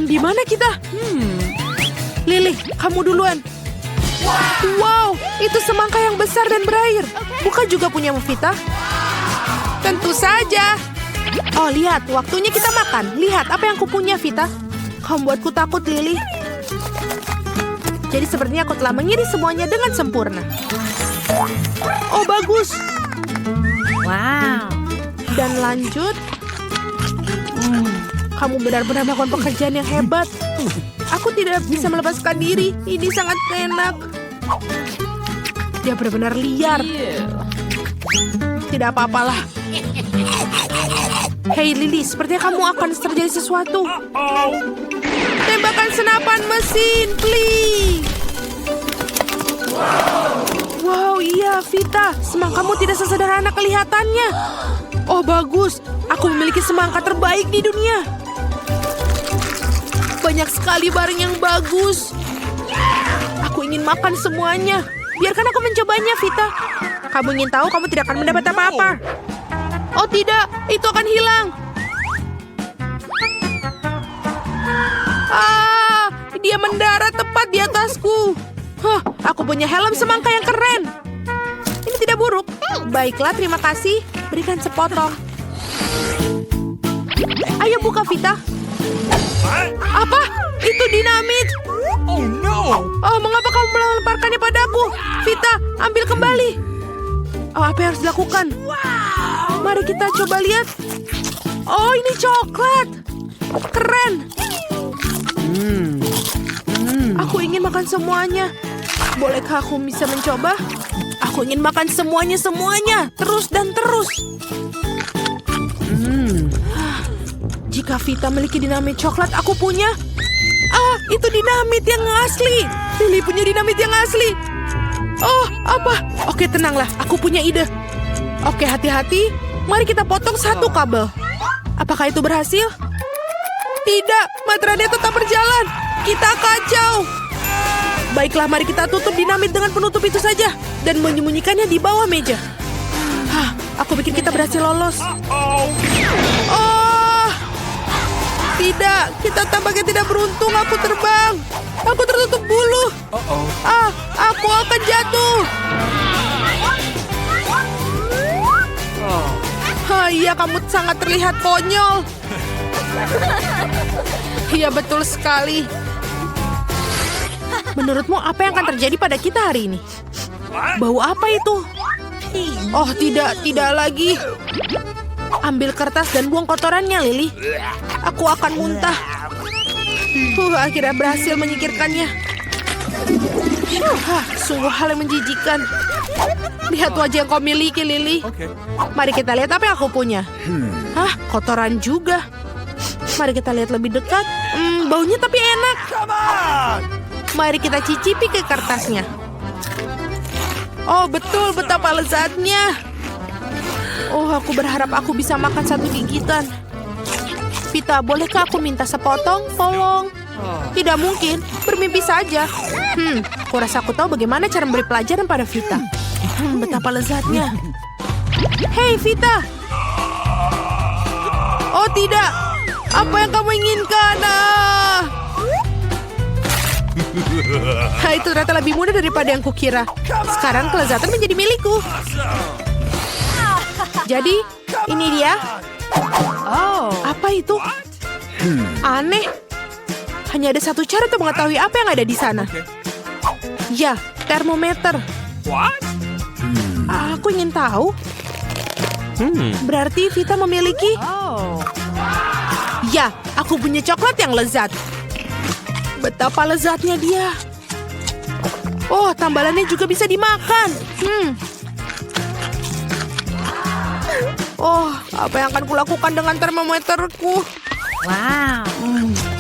Di mana kita? Lily, kamu duluan. Wow, itu semangka yang besar dan berair. Bukan juga punya Vita? Tentu saja. Oh, lihat, waktunya kita makan. Lihat apa yang kupunya, Vita. Kamu buatku takut, Lily. Jadi sepertinya aku telah mengiris semuanya dengan sempurna. Oh, bagus. Wow. Dan lanjut. Kamu benar-benar melakukan pekerjaan yang hebat. Aku tidak bisa melepaskan diri. Ini sangat enak. Dia benar-benar liar. Tidak apa-apalah. Hei Lily, sepertinya kamu akan terjadi sesuatu. Tembakan senapan mesin, please. Wow, iya Vita. Semangkamu tidak sesederhana kelihatannya. Oh, bagus. Aku memiliki semangka terbaik di dunia. Banyak sekali barang yang bagus. Aku ingin makan semuanya. Biarkan aku mencobanya, Vita. Kamu ingin tahu kamu tidak akan mendapat apa-apa. Oh tidak, itu akan hilang. Dia mendarat tepat di atasku. Aku punya helm semangka yang keren. Ini tidak buruk. Baiklah, terima kasih. Berikan sepotong. Ayo buka, Vita. Apa? Itu dinamit. Oh no! Oh, mengapa kamu melemparkannya padaku? Vita, ambil kembali. Oh, apa yang harus dilakukan? Mari kita coba lihat. Oh, ini coklat. Keren. Aku ingin makan semuanya. Bolehkah aku bisa mencoba? Aku ingin makan semuanya. Terus dan terus. Jika Vita memiliki dinamit coklat, aku punya. Itu dinamit yang asli. Lily punya dinamit yang asli. Oh, apa? Oke, tenanglah. Aku punya ide. Oke, hati-hati. Mari kita potong satu kabel. Apakah itu berhasil? Tidak, materai tetap berjalan. Kita kacau. Baiklah, mari kita tutup dinamit dengan penutup itu saja. Dan menyembunyikannya di bawah meja. Aku pikir kita berhasil lolos. Oh, tidak. Kita tampaknya tidak beruntung. Aku terbang. Aku tertutup bulu. Aku akan jatuh. Iya, kamu sangat terlihat konyol. Iya, betul sekali. Menurutmu apa yang akan terjadi pada kita hari ini? Bau apa itu? Oh, tidak lagi. Ambil kertas dan buang kotorannya, Lily. Aku akan muntah. Akhirnya berhasil menyingkirkannya. Sungguh hal yang menjijikan. Lihat wajah yang kau miliki, Lily. Mari kita lihat apa yang aku punya. Kotoran juga. Mari kita lihat lebih dekat. Baunya tapi enak. Mari kita cicipi ke kertasnya. Oh, betul, betapa lezatnya. Oh, aku berharap aku bisa makan satu gigitan. Vita, bolehkah aku minta sepotong? Tolong. Tidak mungkin, bermimpi saja. Kurasa aku tahu bagaimana cara memberi pelajaran pada Vita. Betapa lezatnya. Hei, Vita. Oh, tidak. Apa yang kamu inginkan? Itu ternyata lebih mudah daripada yang kukira. Sekarang kelezatan menjadi milikku. Jadi, ini dia. Apa itu? Aneh. Hanya ada satu cara untuk mengetahui apa yang ada di sana. Ya, termometer. Aku ingin tahu. Berarti Vita memiliki... Ya, aku punya coklat yang lezat. Betapa lezatnya dia. Oh, tambalannya juga bisa dimakan. Oh, apa yang akan kulakukan dengan termometerku? Wow.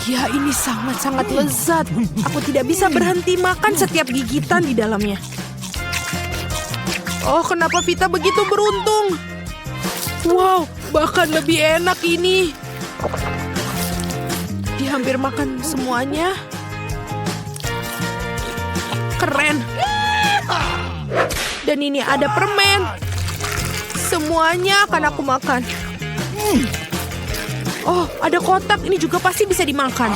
Ya, ini sangat-sangat lezat. Aku tidak bisa berhenti makan setiap gigitan di dalamnya. Oh, kenapa Vita begitu beruntung? Wow, bahkan lebih enak ini. Dia hampir makan semuanya. Keren. Dan ini ada permen. Semuanya akan aku makan. Oh, ada kotak. Ini juga pasti bisa dimakan.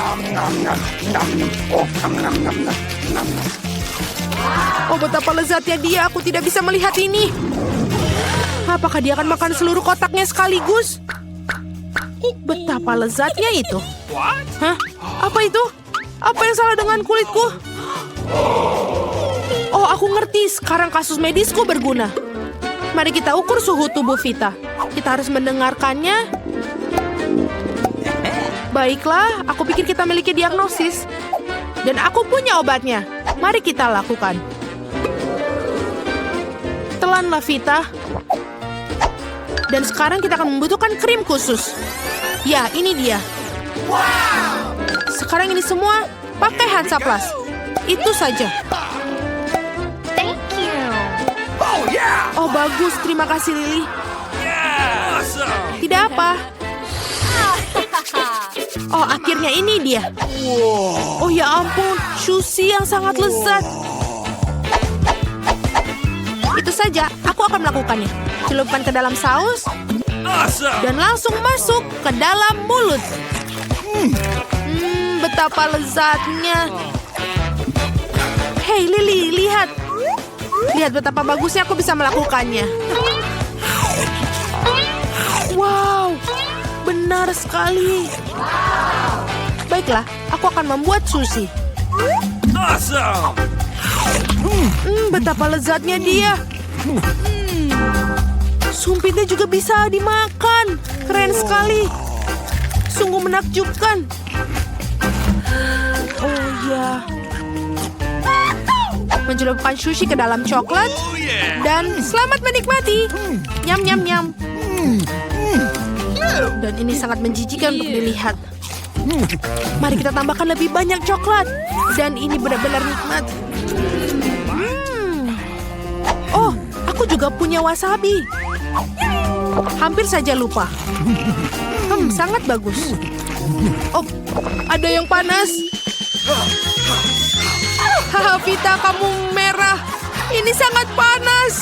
Oh, betapa lezatnya dia. Aku tidak bisa melihat ini. Apakah dia akan makan seluruh kotaknya sekaligus? Betapa lezatnya itu. Hah? Apa itu? Apa yang salah dengan kulitku? Oh, aku ngerti. Sekarang kasus medisku berguna. Mari kita ukur suhu tubuh Vita. Kita harus mendengarkannya. Baiklah, aku pikir kita memiliki diagnosis. Dan aku punya obatnya. Mari kita lakukan. Telanlah Vita. Dan sekarang kita akan membutuhkan krim khusus. Ya, ini dia. Sekarang ini semua pakai Hansaplast. Itu saja. Thank you. Oh, bagus. Terima kasih, Lily. Tidak apa. Oh, akhirnya ini dia. Oh, ya ampun. Sushi yang sangat lezat. Itu saja. Aku akan melakukannya. Celupkan ke dalam saus. Dan langsung masuk ke dalam mulut. Betapa lezatnya. Hei, Lily, lihat. Lihat betapa bagusnya aku bisa melakukannya. Wow, benar sekali. Baiklah, aku akan membuat sushi. Betapa lezatnya dia. Sumpitnya juga bisa dimakan. Keren sekali. Sungguh menakjubkan. Oh ya. Mencelupkan sushi ke dalam coklat. Dan selamat menikmati. Nyam, nyam, nyam. Dan ini sangat menjijikan untuk dilihat. Mari kita tambahkan lebih banyak coklat. Dan ini benar-benar nikmat. Oh, aku juga punya wasabi. Hampir saja lupa. Sangat bagus. Oh, ada yang panas. Haha, Vita, kamu merah. Ini sangat panas.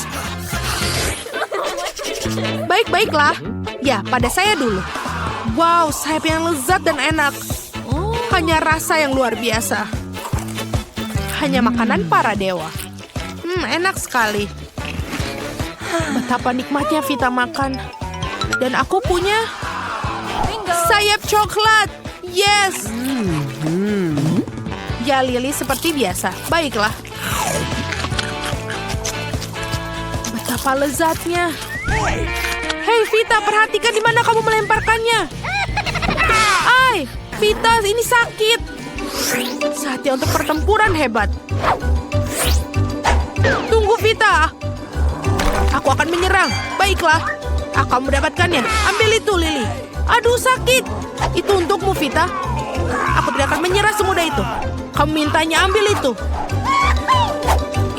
Baik-baiklah. Ya, pada saya dulu. Wow, sayap yang lezat dan enak. Hanya rasa yang luar biasa. Hanya makanan para dewa. Enak sekali. Betapa nikmatnya Vita makan. Dan aku punya sayap coklat. Yes. Ya, Lily, seperti biasa. Baiklah. Betapa lezatnya. Hei, Vita, perhatikan di mana kamu melemparkannya. Ai, Vita, ini sakit. Saatnya untuk pertempuran hebat. Tunggu, Vita. Aku akan menyerang. Baiklah. Aku mendapatkannya. Ambil itu, Lily. Aduh, sakit. Itu untukmu, Vita. Aku tidak akan menyerah semudah itu. Kamu mintanya ambil itu.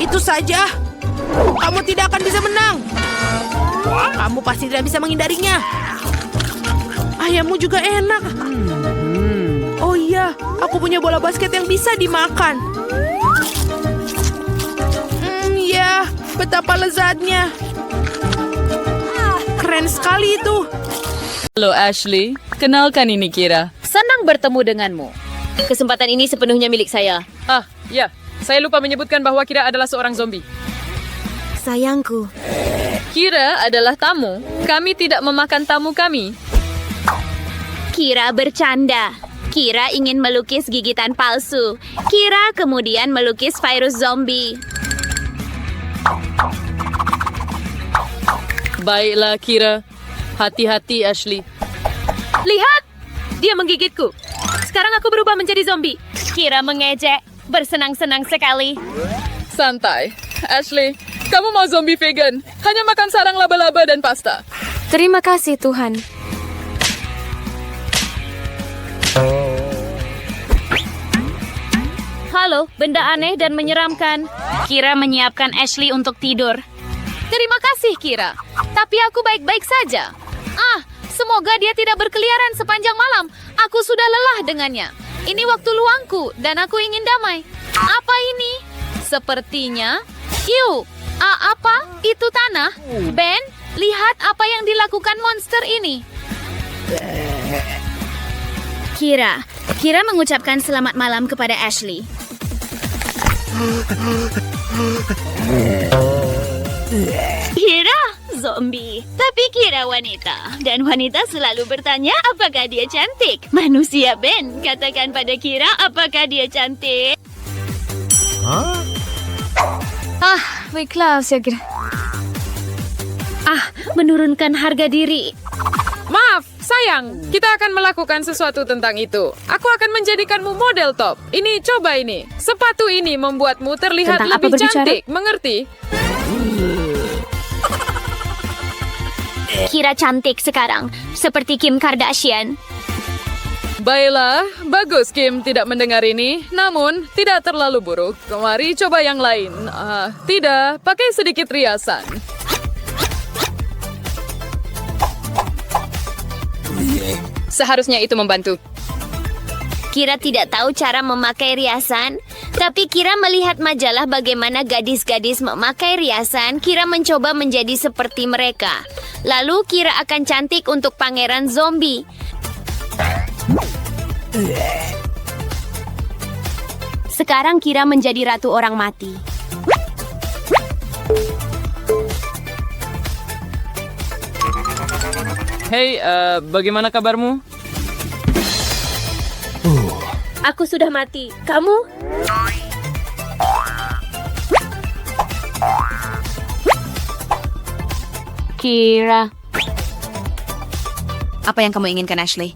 Itu saja. Kamu tidak akan bisa menang. Kamu pasti tidak bisa menghindarinya. Ayammu juga enak. Oh iya, aku punya bola basket yang bisa dimakan. Ya, betapa lezatnya. Keren sekali itu. Halo Ashley, kenalkan ini Kira. Senang bertemu denganmu. Kesempatan ini sepenuhnya milik saya. Ya, saya lupa menyebutkan bahwa Kira adalah seorang zombie. Sayangku. Kira adalah tamu. Kami tidak memakan tamu kami. Kira bercanda. Kira ingin melukis gigitan palsu. Kira kemudian melukis virus zombie. Baiklah Kira. Hati-hati Ashley. Lihat! Dia menggigitku. Sekarang aku berubah menjadi zombie. Kira mengejek. Bersenang-senang sekali. Santai. Ashley, kamu mau zombie vegan. Hanya makan sarang laba-laba dan pasta. Terima kasih Tuhan. Halo, benda aneh dan menyeramkan. Kira menyiapkan Ashley untuk tidur. Terima kasih, Kira. Tapi aku baik-baik saja. Semoga dia tidak berkeliaran sepanjang malam. Aku sudah lelah dengannya. Ini waktu luangku dan aku ingin damai. Apa ini? Sepertinya... apa? Itu tanah? Ben, lihat apa yang dilakukan monster ini. Kira mengucapkan selamat malam kepada Ashley. Kira zombie, tapi Kira wanita. Dan wanita selalu bertanya apakah dia cantik. Manusia Ben, katakan pada Kira apakah dia cantik. Baiklah, saya kira. Menurunkan harga diri. Maaf, sayang. Kita akan melakukan sesuatu tentang itu. Aku akan menjadikanmu model top. Ini, coba ini. Sepatu ini membuatmu terlihat Tentang apa lebih berbicara? cantik. Mengerti? Kira cantik sekarang, seperti Kim Kardashian. Baiklah, bagus Kim tidak mendengar ini. Namun, tidak terlalu buruk. Mari coba yang lain. Tidak, pakai sedikit riasan. Seharusnya itu membantu. Kira tidak tahu cara memakai riasan, tapi Kira melihat majalah bagaimana gadis-gadis memakai riasan. Kira mencoba menjadi seperti mereka. Lalu Kira akan cantik untuk pangeran zombie. Sekarang Kira menjadi ratu orang mati. Hei, bagaimana kabarmu? Aku sudah mati. Kamu? Kira. Apa yang kamu inginkan, Ashley?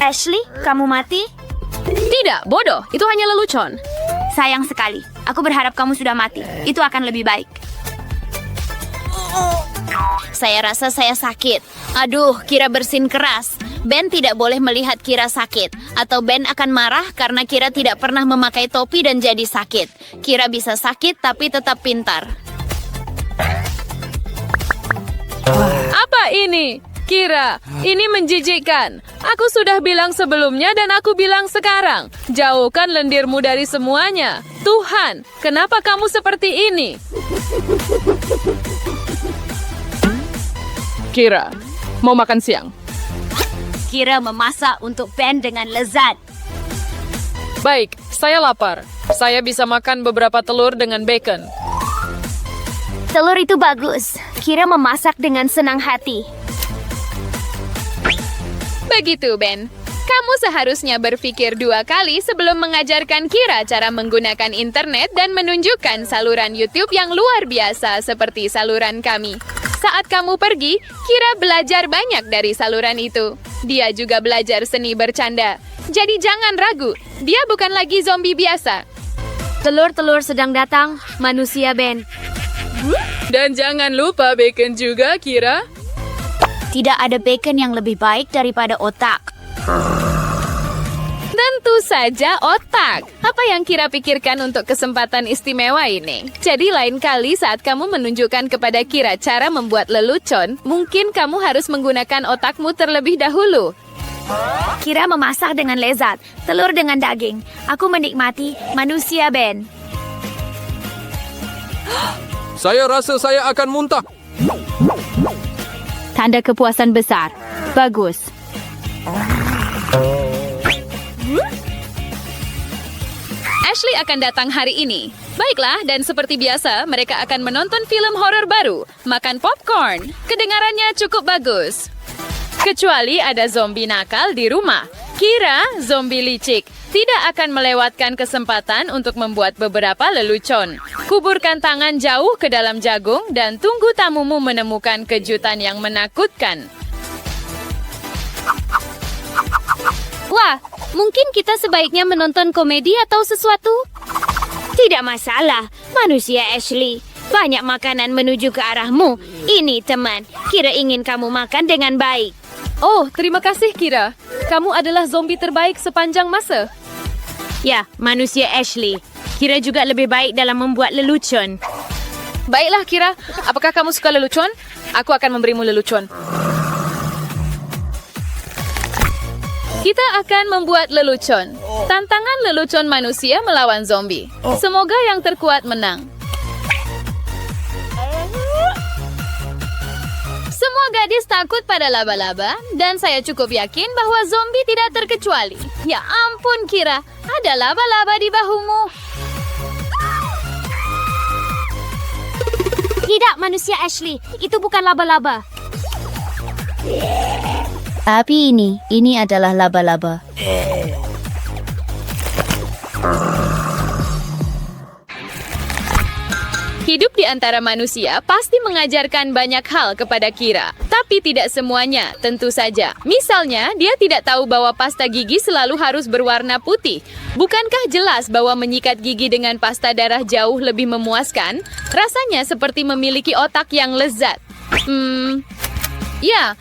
Ashley, kamu mati? Tidak, bodoh. Itu hanya lelucon. Sayang sekali. Aku berharap kamu sudah mati. Itu akan lebih baik. Saya rasa saya sakit. Aduh, Kira bersin keras. Ben tidak boleh melihat Kira sakit. Atau Ben akan marah karena Kira tidak pernah memakai topi dan jadi sakit. Kira bisa sakit tapi tetap pintar. Apa ini? Kira, ini menjijikkan. Aku sudah bilang sebelumnya dan aku bilang sekarang. Jauhkan lendirmu dari semuanya. Tuhan, kenapa kamu seperti ini? Kira, mau makan siang? Kira memasak untuk Ben dengan lezat. Baik, saya lapar. Saya bisa makan beberapa telur dengan bacon. Telur itu bagus. Kira memasak dengan senang hati. Begitu, Ben. Kamu seharusnya berpikir 2 kali sebelum mengajarkan Kira cara menggunakan internet dan menunjukkan saluran YouTube yang luar biasa seperti saluran kami. Saat kamu pergi, Kira belajar banyak dari saluran itu. Dia juga belajar seni bercanda. Jadi jangan ragu, dia bukan lagi zombie biasa. Telur-telur sedang datang, manusia Ben. Dan jangan lupa bacon juga, Kira. Tidak ada bacon yang lebih baik daripada otak. Tentu saja otak. Apa yang Kira pikirkan untuk kesempatan istimewa ini? Jadi lain kali saat kamu menunjukkan kepada Kira cara membuat lelucon, mungkin kamu harus menggunakan otakmu terlebih dahulu. Kira memasak dengan lezat, telur dengan daging. Aku menikmati manusia Ben. Saya rasa saya akan muntah. Tanda kepuasan besar. Bagus. Ashley akan datang hari ini. Baiklah, dan seperti biasa, mereka akan menonton film horor baru, makan popcorn. Kedengarannya cukup bagus. Kecuali ada zombie nakal di rumah. Kira, zombie licik, tidak akan melewatkan kesempatan untuk membuat beberapa lelucon. Kuburkan tangan jauh ke dalam jagung dan tunggu tamumu menemukan kejutan yang menakutkan. Wah, mungkin kita sebaiknya menonton komedi atau sesuatu? Tidak masalah, manusia Ashley. Banyak makanan menuju ke arahmu. Ini teman, Kira ingin kamu makan dengan baik. Oh, terima kasih, Kira. Kamu adalah zombie terbaik sepanjang masa. Ya, manusia Ashley. Kira juga lebih baik dalam membuat lelucon. Baiklah, Kira. Apakah kamu suka lelucon? Aku akan memberimu lelucon. Kita akan membuat lelucon. Tantangan lelucon manusia melawan zombie. Semoga yang terkuat menang. Semua gadis takut pada laba-laba, dan saya cukup yakin bahwa zombie tidak terkecuali. Ya ampun, Kira, ada laba-laba di bahumu. Tidak, manusia Ashley. Itu bukan laba-laba. Tapi ini adalah laba-laba. Hidup di antara manusia pasti mengajarkan banyak hal kepada Kira. Tapi tidak semuanya, tentu saja. Misalnya, dia tidak tahu bahwa pasta gigi selalu harus berwarna putih. Bukankah jelas bahwa menyikat gigi dengan pasta darah jauh lebih memuaskan? Rasanya seperti memiliki otak yang lezat. Ya,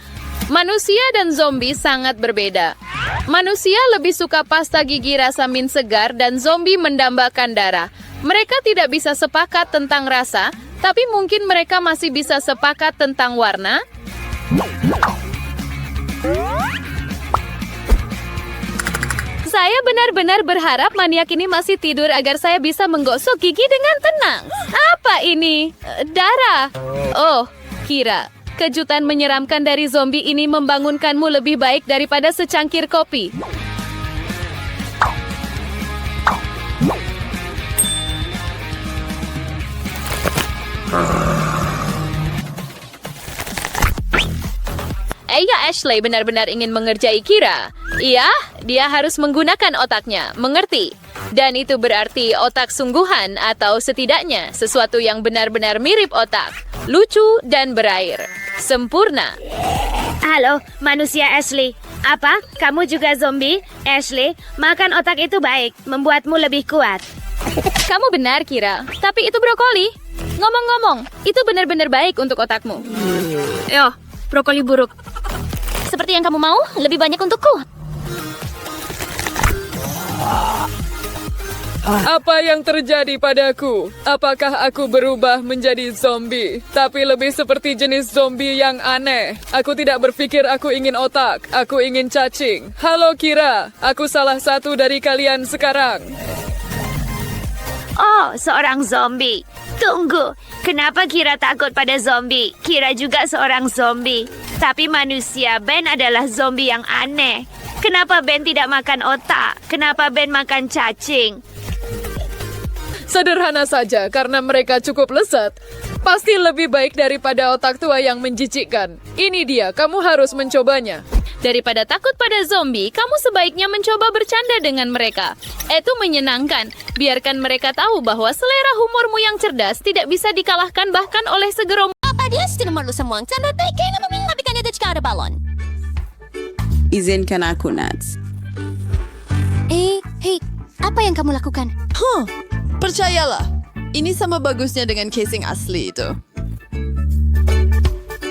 manusia dan zombie sangat berbeda. Manusia lebih suka pasta gigi rasa mint segar dan zombie mendambakan darah. Mereka tidak bisa sepakat tentang rasa, tapi mungkin mereka masih bisa sepakat tentang warna. Saya benar-benar berharap maniak ini masih tidur agar saya bisa menggosok gigi dengan tenang. Apa ini? Darah. Oh, Kira, kejutan menyeramkan dari zombie ini membangunkanmu lebih baik daripada secangkir kopi. Iya, Ashley benar-benar ingin mengerjai Kira. Iya, dia harus menggunakan otaknya, mengerti? Dan itu berarti otak sungguhan atau setidaknya sesuatu yang benar-benar mirip otak. Lucu dan berair. Sempurna. Halo, manusia Ashley. Apa? Kamu juga zombie? Ashley, makan otak itu baik, membuatmu lebih kuat. Kamu benar, Kira. Tapi itu brokoli. Ngomong-ngomong, itu benar-benar baik untuk otakmu. Yo, brokoli buruk. Seperti yang kamu mau, lebih banyak untukku. Apa yang terjadi padaku? Apakah aku berubah menjadi zombie? Tapi lebih seperti jenis zombie yang aneh. Aku tidak berpikir aku ingin otak. Aku ingin cacing. Halo Kira, aku salah satu dari kalian sekarang. Oh, seorang zombie. Tunggu, kenapa Kira takut pada zombie? Kira juga seorang zombie. Tapi manusia, Ben adalah zombie yang aneh. Kenapa Ben tidak makan otak? Kenapa Ben makan cacing? Sederhana saja, karena mereka cukup lezat. Pasti lebih baik daripada otak tua yang menjijikkan. Ini dia, kamu harus mencobanya. Daripada takut pada zombie, kamu sebaiknya mencoba bercanda dengan mereka. Itu menyenangkan. Biarkan mereka tahu bahwa selera humormu yang cerdas tidak bisa dikalahkan bahkan oleh segerombol. Apa dia nomor semua? Sana kayak mengapikannya dari cara balon. Izinkan aku, Nats. Hei, apa yang kamu lakukan? Percayalah, ini sama bagusnya dengan casing asli itu.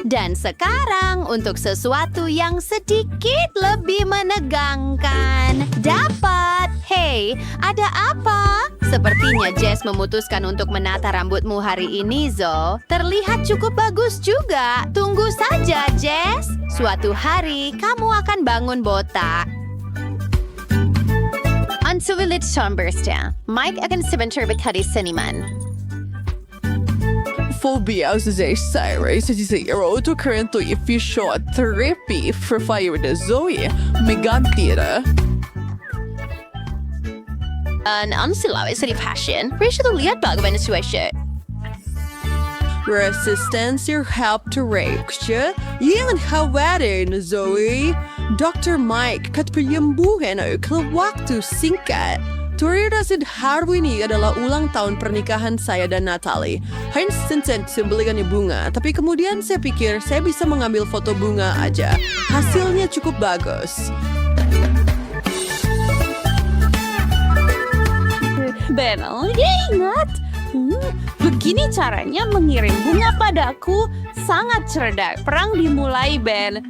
Dan sekarang untuk sesuatu yang sedikit lebih menegangkan. Dapat! Hei, ada apa? Sepertinya Jess memutuskan untuk menata rambutmu hari ini, Zo. Terlihat cukup bagus juga. Tunggu saja, Jess. Suatu hari kamu akan bangun botak. Unsulit Schomburster. Mike akan sebentar berkali seniman. Fobia Zay Cyrus Zero to currently official therapy for fire the Zoe Megantira. Ang silawin sa passion. Rachel, lihat bagaimana sweatshirt. Resistance your help to rape siya. Yang khawatir na Zoe. Dr. Mike kat penyembuhan ay waktu singkat. Torita Sid Harwini adalah ulang tahun pernikahan saya dan Natalie. Heinz Vincent membelikannya bunga, tapi kemudian saya pikir saya bisa mengambil foto bunga aja. Hasilnya cukup bagus. Benel, ya ingat. Begini caranya mengirim bunga padaku. Sangat cerdas. Perang dimulai, Ben.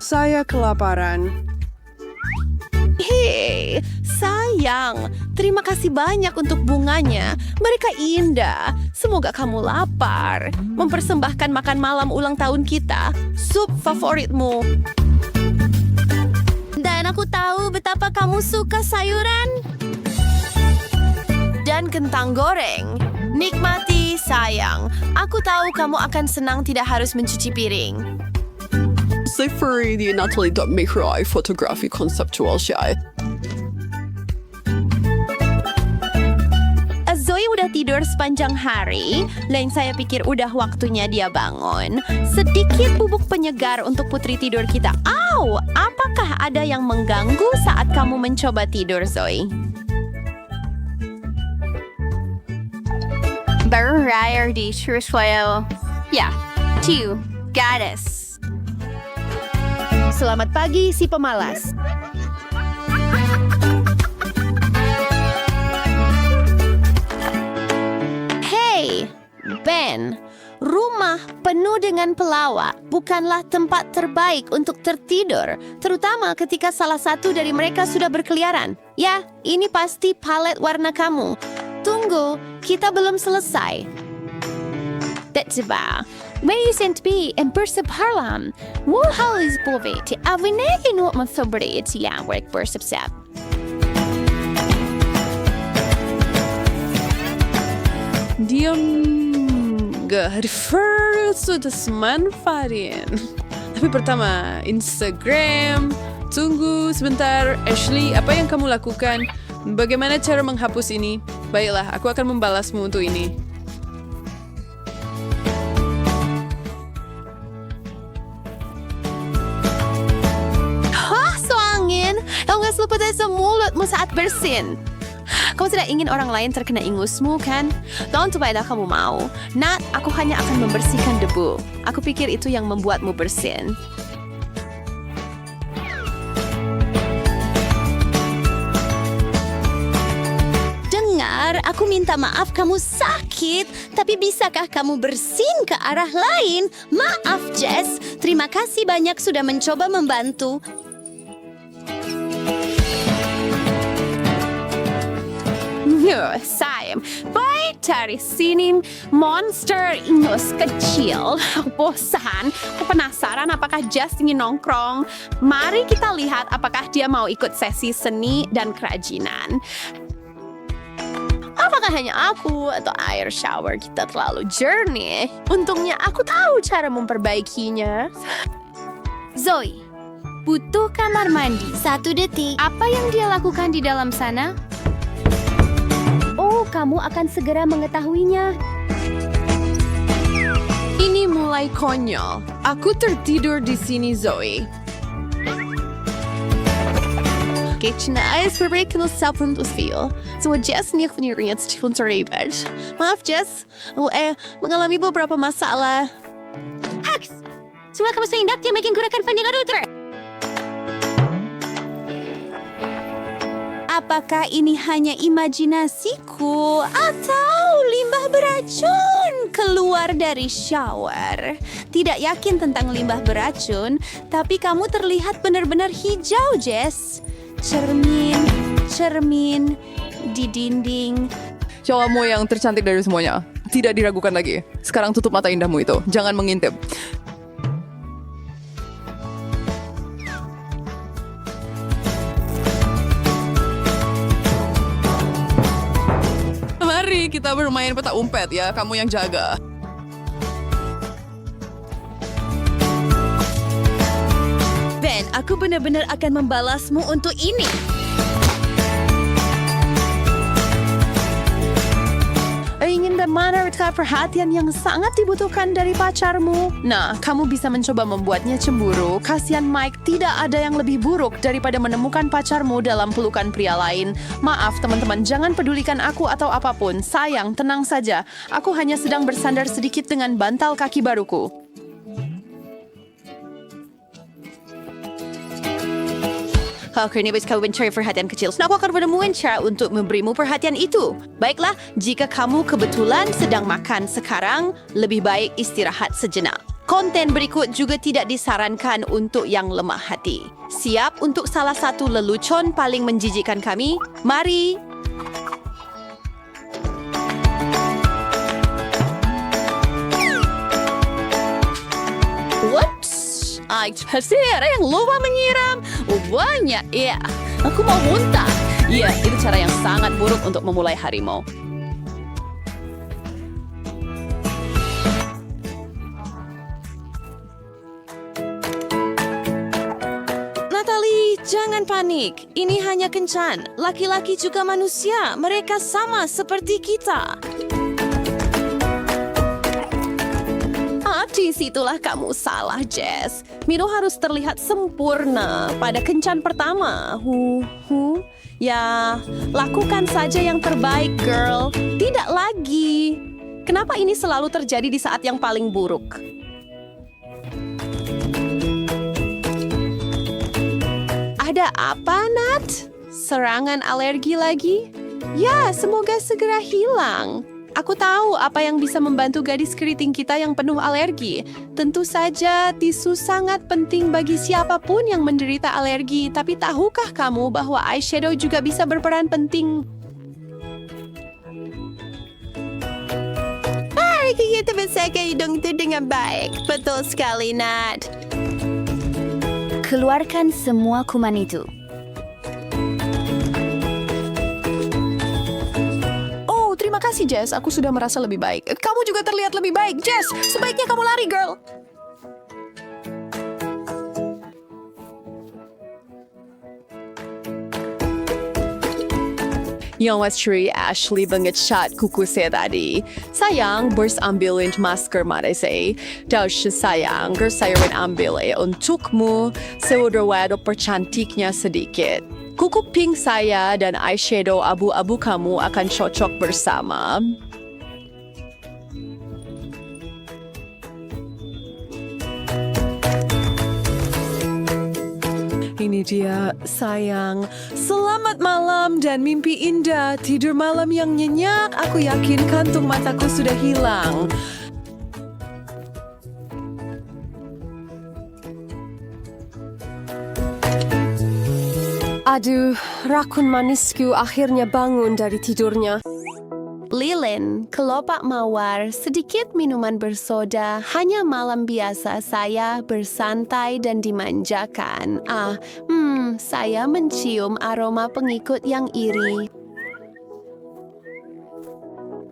Saya kelaparan. Hei, sayang. Terima kasih banyak untuk bunganya. Mereka indah. Semoga kamu lapar. Mempersembahkan makan malam ulang tahun kita. Sup favoritmu. Dan aku tahu betapa kamu suka sayuran. Dan kentang goreng. Nikmati sayang. Aku tahu kamu akan senang tidak harus mencuci piring. Sifuri di Natalie mikrai fotografi konseptual siya. Zoe udah tidur sepanjang hari, dan saya pikir udah waktunya dia bangun. Sedikit bubuk penyegar untuk putri tidur kita. Au, apakah ada yang mengganggu saat kamu mencoba tidur, Zoe? Berair di Shriswayo. Ya, Tiu, Goddess. Selamat pagi, si pemalas. Ben, rumah penuh dengan pelawak bukanlah tempat terbaik untuk tertidur, terutama ketika salah satu dari mereka sudah berkeliaran. Ya, ini pasti palet warna kamu. Tunggu, kita belum selesai. Detsba, Medicine B en bersepharlam. Wohal is bovet, avinegin wat man fabriet yang werk bersepsap. Harus manfaatin. Tapi pertama, Instagram. Tunggu sebentar, Ashley, apa yang kamu lakukan? Bagaimana cara menghapus ini? Baiklah, aku akan membalasmu untuk ini. Hah, soangin? Kau nggak seluput dari mulutmu saat bersin. Kau tidak ingin orang lain terkena ingusmu, kan? Don't baiklah kamu mau. Nat, aku hanya akan membersihkan debu. Aku pikir itu yang membuatmu bersin. Dengar, aku minta maaf kamu sakit, tapi bisakah kamu bersin ke arah lain? Maaf, Jess. Terima kasih banyak sudah mencoba membantu. Sayang, baik dari sini monster ingus kecil. Bosan, penasaran apakah Jess ingin nongkrong. Mari kita lihat apakah dia mau ikut sesi seni dan kerajinan. Apakah hanya aku atau air shower kita terlalu jernih? Untungnya aku tahu cara memperbaikinya. Zoe, butuh kamar mandi. 1 detik. Apa yang dia lakukan di dalam sana? Oh, kamu akan segera mengetahuinya. Ini mulai konyol. Aku tertidur di sini, Zoe. Kitchen eyes berbreak no self-untuk feel. So Jess nih penyirian setiap terlibat. Maaf, Jess. Mengalami beberapa masalah. Aks! Semua kamu seindak dia makin gerakan pandang router. Apakah ini hanya imajinasiku atau limbah beracun keluar dari shower? Tidak yakin tentang limbah beracun, tapi kamu terlihat benar-benar hijau, Jess. Cermin di dinding. Cowokmu yang tercantik dari semuanya. Tidak diragukan lagi. Sekarang tutup mata indahmu itu. Jangan mengintip. Mari kita bermain petak umpet ya. Kamu yang jaga. Ben, aku benar-benar akan membalasmu untuk ini. Ingin mendapatkan perhatian yang sangat dibutuhkan dari pacarmu. Nah, kamu bisa mencoba membuatnya cemburu. Kasihan Mike, tidak ada yang lebih buruk daripada menemukan pacarmu dalam pelukan pria lain. Maaf teman-teman, jangan pedulikan aku atau apapun. Sayang, tenang saja. Aku hanya sedang bersandar sedikit dengan bantal kaki baruku. Oke, ini kau mencari perhatian kecil. Nah, aku akan menemukan cara untuk memberimu perhatian itu. Baiklah, jika kamu kebetulan sedang makan sekarang, lebih baik istirahat sejenak. Konten berikut juga tidak disarankan untuk yang lemah hati. Siap untuk salah satu lelucon paling menjijikkan kami? Mari! Hasil yang lupa menyiram. Banyak, ya. Aku mau muntah. Iya, itu cara yang sangat buruk untuk memulai harimu. Natalie, jangan panik. Ini hanya kencan. Laki-laki juga manusia. Mereka sama seperti kita. Di situlah kamu salah, Jess. Milo harus terlihat sempurna pada kencan pertama. Ya, lakukan saja yang terbaik, girl. Tidak lagi. Kenapa ini selalu terjadi di saat yang paling buruk? Ada apa, Nat? Serangan alergi lagi? Ya, semoga segera hilang. Aku tahu apa yang bisa membantu gadis keriting kita yang penuh alergi. Tentu saja tisu sangat penting bagi siapapun yang menderita alergi. Tapi tahukah kamu bahwa eyeshadow juga bisa berperan penting? Mari kita bersihkan hidung itu dengan baik. Betul sekali, Nat. Keluarkan semua kuman itu. Terima kasih, Jess. Aku sudah merasa lebih baik. Kamu juga terlihat lebih baik, Jess. Sebaiknya kamu lari, girl. Yang Westry Ashley mengecat kuku saya tadi. Sayang, bers ambilin masker mata saya. Dan sayang, saya ambil untukmu. Saya percantiknya sedikit. Kuku pink saya dan eyeshadow abu-abu kamu akan cocok bersama. Ini dia, sayang. Selamat malam dan mimpi indah. Tidur malam yang nyenyak. Aku yakin kantung mataku sudah hilang. Aduh, rakun manisku akhirnya bangun dari tidurnya. Lilin, kelopak mawar, sedikit minuman bersoda, hanya malam biasa saya bersantai dan dimanjakan. Saya mencium aroma pengikut yang iri.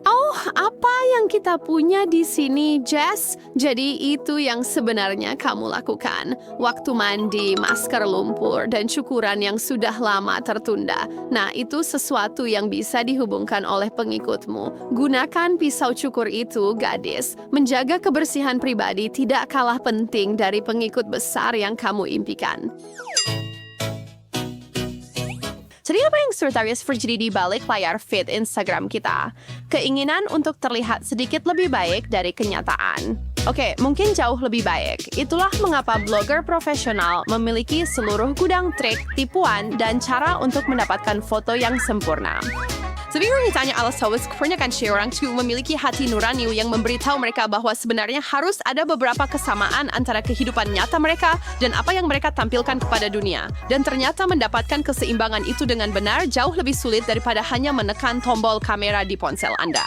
Oh, apa yang kita punya di sini, Jess? Jadi itu yang sebenarnya kamu lakukan. Waktu mandi, masker lumpur, dan cukuran yang sudah lama tertunda. Nah, itu sesuatu yang bisa dihubungkan oleh pengikutmu. Gunakan pisau cukur itu, gadis. Menjaga kebersihan pribadi tidak kalah penting dari pengikut besar yang kamu impikan. Jadi apa yang serius terjadi di balik layar feed Instagram kita? Keinginan untuk terlihat sedikit lebih baik dari kenyataan. Oke, mungkin jauh lebih baik. Itulah mengapa blogger profesional memiliki seluruh gudang trik, tipuan, dan cara untuk mendapatkan foto yang sempurna. Sebelum ditanya alas tawas, kebanyakan orang itu memiliki hati nurani yang memberitahu mereka bahwa sebenarnya harus ada beberapa kesamaan antara kehidupan nyata mereka dan apa yang mereka tampilkan kepada dunia. Dan ternyata mendapatkan keseimbangan itu dengan benar jauh lebih sulit daripada hanya menekan tombol kamera di ponsel Anda.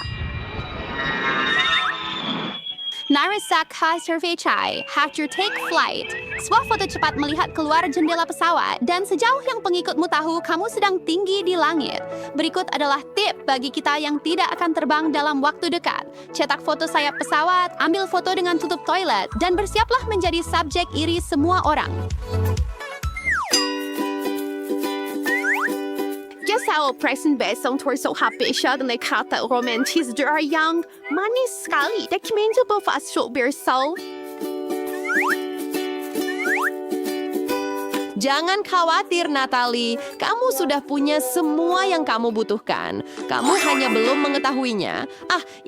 Narisakha Survey Chai, Hacker Take Flight. Sebuah foto cepat melihat keluar jendela pesawat dan sejauh yang pengikutmu tahu kamu sedang tinggi di langit. Berikut adalah tip bagi kita yang tidak akan terbang dalam waktu dekat. Cetak foto sayap pesawat, ambil foto dengan tutup toilet, dan bersiaplah menjadi subjek iri semua orang. Sao present besong torso happy siya dan kata romantis yang manis sekali. Dokumento po fast bersol. Jangan khawatir, Natalie. Kamu sudah punya semua yang kamu butuhkan. Kamu hanya belum mengetahuinya.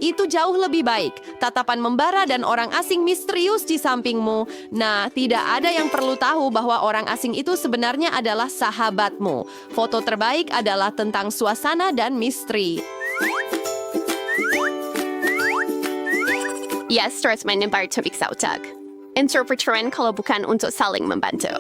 Itu jauh lebih baik. Tatapan membara dan orang asing misterius di sampingmu. Nah, tidak ada yang perlu tahu bahwa orang asing itu sebenarnya adalah sahabatmu. Foto terbaik adalah tentang suasana dan misteri. Yes, terus menyebar topik sautak. Interpreteran kalau bukan untuk saling membantu.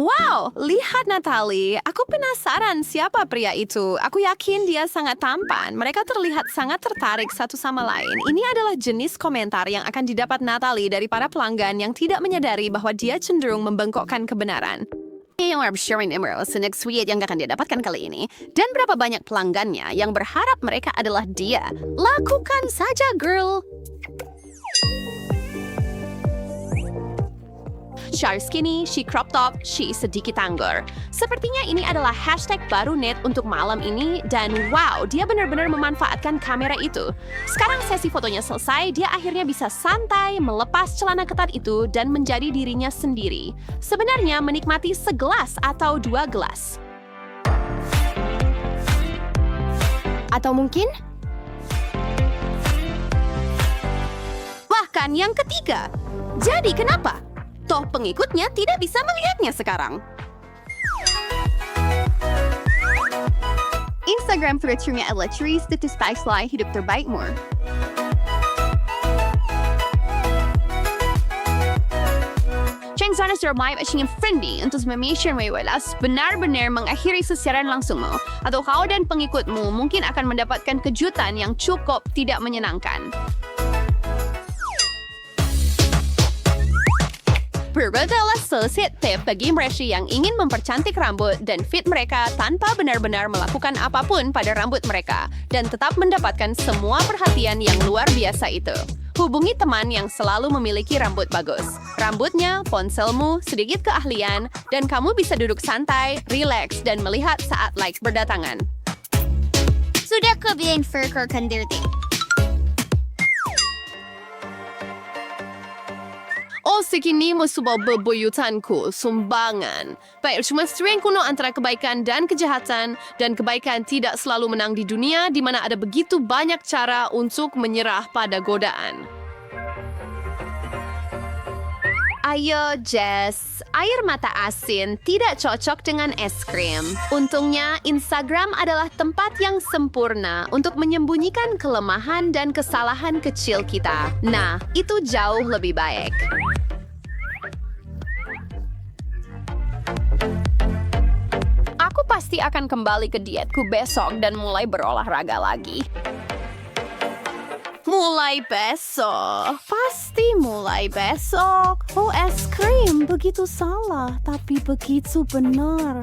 Wow, lihat Natalie. Aku penasaran siapa pria itu. Aku yakin dia sangat tampan. Mereka terlihat sangat tertarik satu sama lain. Ini adalah jenis komentar yang akan didapat Natalie dari para pelanggan yang tidak menyadari bahwa dia cenderung membengkokkan kebenaran. Yang sharing emerald next tweet yang akan dia dapatkan kali ini. Dan berapa banyak pelanggannya yang berharap mereka adalah dia. Lakukan saja, girl. Char skinny, she crop top, she sedikit anggur. Sepertinya ini adalah hashtag baru net untuk malam ini dan wow, dia benar-benar memanfaatkan kamera itu. Sekarang sesi fotonya selesai, dia akhirnya bisa santai melepas celana ketat itu dan menjadi dirinya sendiri. Sebenarnya menikmati segelas atau 2 gelas. Atau mungkin bahkan yang ketiga. Jadi kenapa? Toh pengikutnya tidak bisa melihatnya sekarang. Instagram Twitternya adalah ciri status lifestyle hidup terbaikmu. Cheng sana survive at siyang friendly untuk memission may walas benar-benar mengakhiri sesiaran langsung mo atau kau dan pengikutmu mungkin akan mendapatkan kejutan yang cukup tidak menyenangkan. Berbedahlah selesai tip bagi mereka yang ingin mempercantik rambut dan fit mereka tanpa benar-benar melakukan apapun pada rambut mereka dan tetap mendapatkan semua perhatian yang luar biasa itu. Hubungi teman yang selalu memiliki rambut bagus. Rambutnya, ponselmu, sedikit keahlian, dan kamu bisa duduk santai, rileks, dan melihat saat likes berdatangan. Sudah kebiayaan fur kandirti. Oh, segini musibah bebuyutanku, sumbangan. Baik, cuma sering kuno antara kebaikan dan kejahatan, dan kebaikan tidak selalu menang di dunia di mana ada begitu banyak cara untuk menyerah pada godaan. Ayo, Jess. Air mata asin tidak cocok dengan es krim. Untungnya, Instagram adalah tempat yang sempurna untuk menyembunyikan kelemahan dan kesalahan kecil kita. Nah, itu jauh lebih baik. Aku pasti akan kembali ke dietku besok dan mulai berolahraga lagi. Mulai besok. Pasti mulai besok. Oh, es krim. Begitu salah, tapi begitu benar.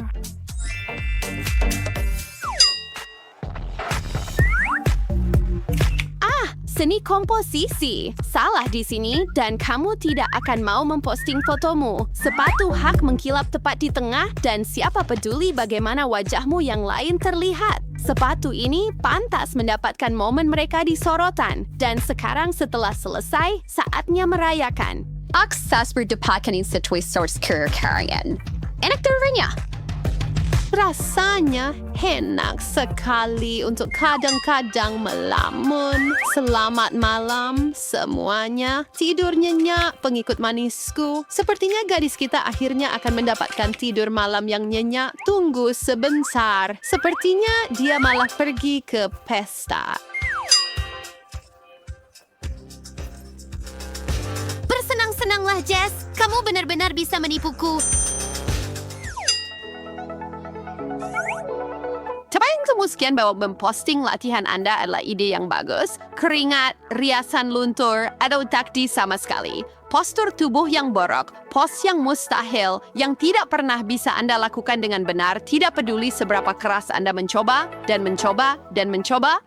Seni komposisi. Salah di sini dan kamu tidak akan mau memposting fotomu. Sepatu hak mengkilap tepat di tengah dan siapa peduli bagaimana wajahmu yang lain terlihat. Sepatu ini pantas mendapatkan momen mereka di sorotan. Dan sekarang setelah selesai, saatnya merayakan. Akses berdapatkan institusi source karian. Enak turunnya. Rasanya enak sekali untuk kadang-kadang melamun. Selamat malam semuanya. Tidur nyenyak pengikut manisku. Sepertinya gadis kita akhirnya akan mendapatkan tidur malam yang nyenyak. Tunggu sebentar. Sepertinya dia malah pergi ke pesta. Bersenang-senanglah, Jess. Kamu benar-benar bisa menipuku. Cobain semuskian bahwa memposting latihan Anda adalah ide yang bagus. Keringat, riasan luntur, atau takdi sama sekali. Postur tubuh yang borok, pos yang mustahil, yang tidak pernah bisa Anda lakukan dengan benar, tidak peduli seberapa keras Anda mencoba, dan mencoba, dan mencoba.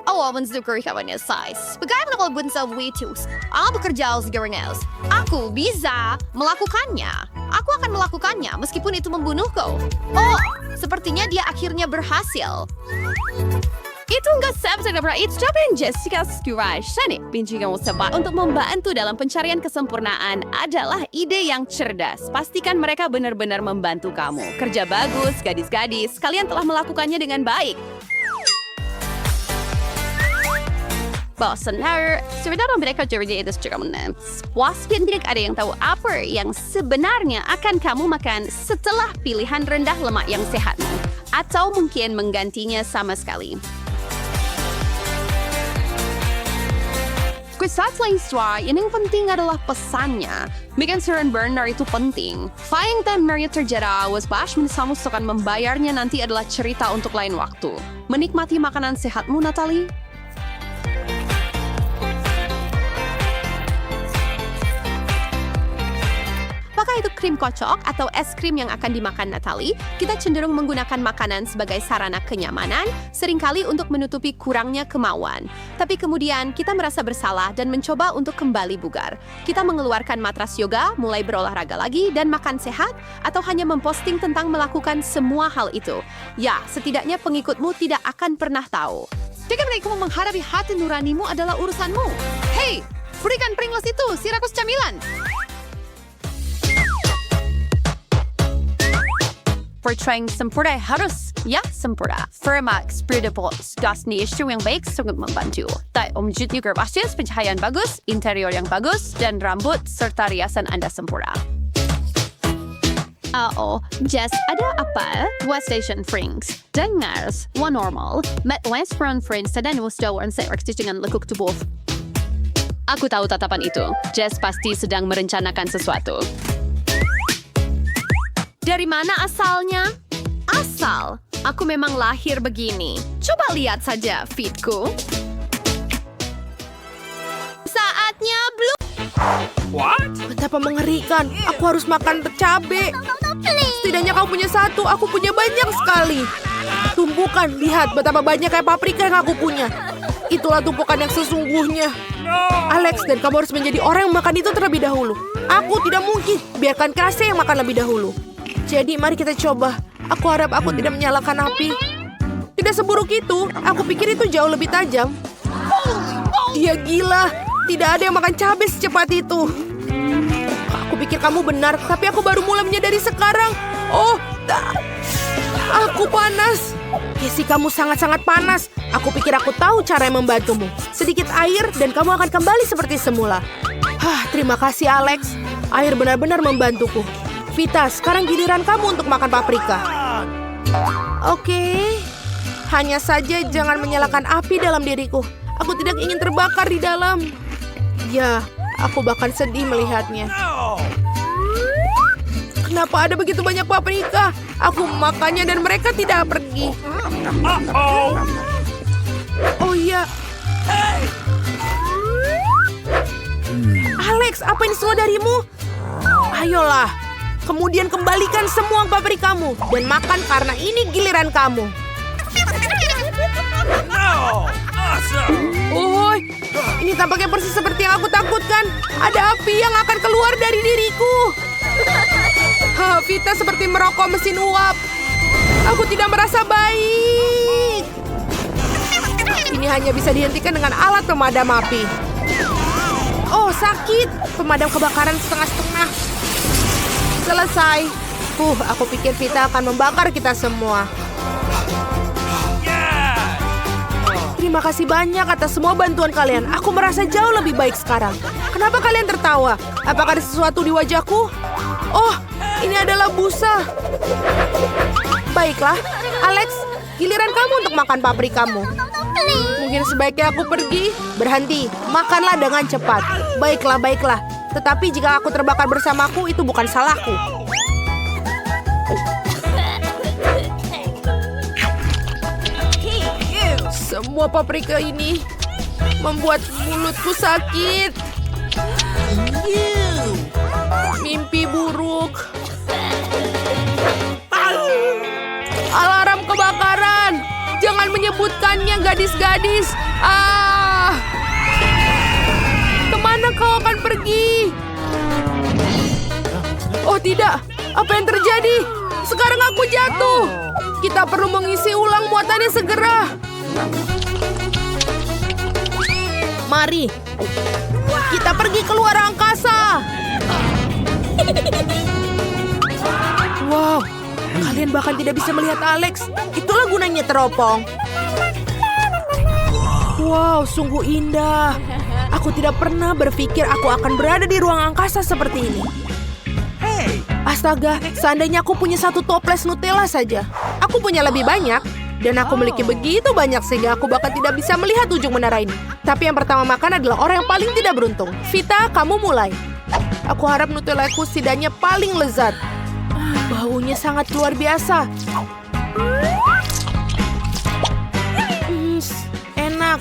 Awal mensyukuri kawannya size. Bagaimana kalau bunsa witus? Bekerja segarangels. Aku bisa melakukannya. Aku akan melakukannya meskipun itu membunuhku. Oh, sepertinya dia akhirnya berhasil. Itu enggak sebenarnya itu cobain Jessica Skuraj. Sani, pinci kamu sempat untuk membantu dalam pencarian kesempurnaan adalah ide yang cerdas. Pastikan mereka benar-benar membantu kamu. Kerja bagus, gadis-gadis. Kalian telah melakukannya dengan baik. Sebenarnya mereka jadi itu juga menampis. Waspin tidak ada yang tahu apa yang sebenarnya akan kamu makan setelah pilihan rendah lemak yang sehatmu. Atau mungkin menggantinya sama sekali. Saat lain yang penting adalah pesannya. Megan Sharon Burner itu penting. Fayang dan Maria Terjera was bash mensamusukan membayarnya nanti adalah cerita untuk lain waktu. Menikmati makanan sehatmu, Natalie. apakah itu krim kocok atau es krim yang akan dimakan Natalie, kita cenderung menggunakan makanan sebagai sarana kenyamanan, seringkali untuk menutupi kurangnya kemauan. Tapi kemudian kita merasa bersalah dan mencoba untuk kembali bugar. Kita mengeluarkan matras yoga, mulai berolahraga lagi, dan makan sehat, atau hanya memposting tentang melakukan semua hal itu. Ya, setidaknya pengikutmu tidak akan pernah tahu. Jika mereka menghadapi hati nuranimu adalah urusanmu. Hei, berikan Pringles itu, si rakus camilan. Portraying sempurna harus, ya sempurna. Firmax, Beautiful, gas ni isu yang baik sangat membantu. Tak omjud juga basis, pencahayaan bagus, interior yang bagus, dan rambut serta riasan Anda sempurna. Jess, ada apa? West Station Frings. Dengar, one normal. Met West Front Frings dan Wustow and Serex dengan lekuk tubuh. Aku tahu tatapan itu. Jess pasti sedang merencanakan sesuatu. Dari mana asalnya? Asal, aku memang lahir begini. Coba lihat saja feedku. Saatnya blue. Betapa mengerikan. Aku harus makan cabe. Setidaknya kau punya satu, aku punya banyak sekali. Tumpukan, lihat betapa banyak kayak paprika yang aku punya. Itulah tumpukan yang sesungguhnya. Alex, dan kamu harus menjadi orang yang makan itu terlebih dahulu. Aku tidak mungkin. Biarkan Casey yang makan lebih dahulu. Jadi mari kita coba. Aku harap aku tidak menyalakan api. Tidak seburuk itu. Aku pikir itu jauh lebih tajam. Dia gila. Tidak ada yang makan cabai secepat itu. Aku pikir kamu benar, tapi aku baru mulai menyadari sekarang. Oh, aku panas. Casey, kamu sangat-sangat panas. Aku pikir aku tahu cara yang membantumu. Sedikit air dan kamu akan kembali seperti semula. Terima kasih Alex. Air benar-benar membantuku. Vita, sekarang giliran kamu untuk makan paprika. Oke. Hanya saja jangan menyalakan api dalam diriku. Aku tidak ingin terbakar di dalam. Ya, aku bahkan sedih melihatnya. Kenapa ada begitu banyak paprika? Aku memakannya dan mereka tidak pergi. Oh iya. Alex, apa ini semua darimu? Ayolah. Kemudian kembalikan semua paprikamu dan makan karena ini giliran kamu. Oh, ini tampaknya persis seperti yang aku takutkan. Ada api yang akan keluar dari diriku. Vita seperti merokok mesin uap. Aku tidak merasa baik. Ini hanya bisa dihentikan dengan alat pemadam api. Oh, sakit. Pemadam kebakaran setengah-setengah. Selesai. Aku pikir Vita akan membakar kita semua. Terima kasih banyak atas semua bantuan kalian. Aku merasa jauh lebih baik sekarang. Kenapa kalian tertawa? Apakah ada sesuatu di wajahku? Oh, ini adalah busa. Baiklah, Alex, giliran kamu untuk makan paprikamu. Mungkin sebaiknya aku pergi. Berhenti, makanlah dengan cepat. Baiklah, baiklah. Tetapi jika aku terbakar bersamaku, itu bukan salahku. Semua paprika ini membuat mulutku sakit. Mimpi buruk. Alarm kebakaran. Jangan menyebutkannya, gadis-gadis. Kemana kau akan pergi? Oh tidak, apa yang terjadi? Sekarang aku jatuh. Kita perlu mengisi ulang muatannya segera. Mari, kita pergi keluar angkasa. Wow, kalian bahkan tidak bisa melihat Alex. Itulah gunanya teropong. Wow, sungguh indah. Aku tidak pernah berpikir aku akan berada di ruang angkasa seperti ini. Astaga, seandainya aku punya satu toples Nutella saja. Aku punya lebih banyak. Dan aku memiliki begitu banyak sehingga aku bahkan tidak bisa melihat ujung menara ini. Tapi yang pertama makan adalah orang yang paling tidak beruntung. Vita, kamu mulai. Aku harap Nutellaku setidaknya paling lezat. Baunya sangat luar biasa. Enak.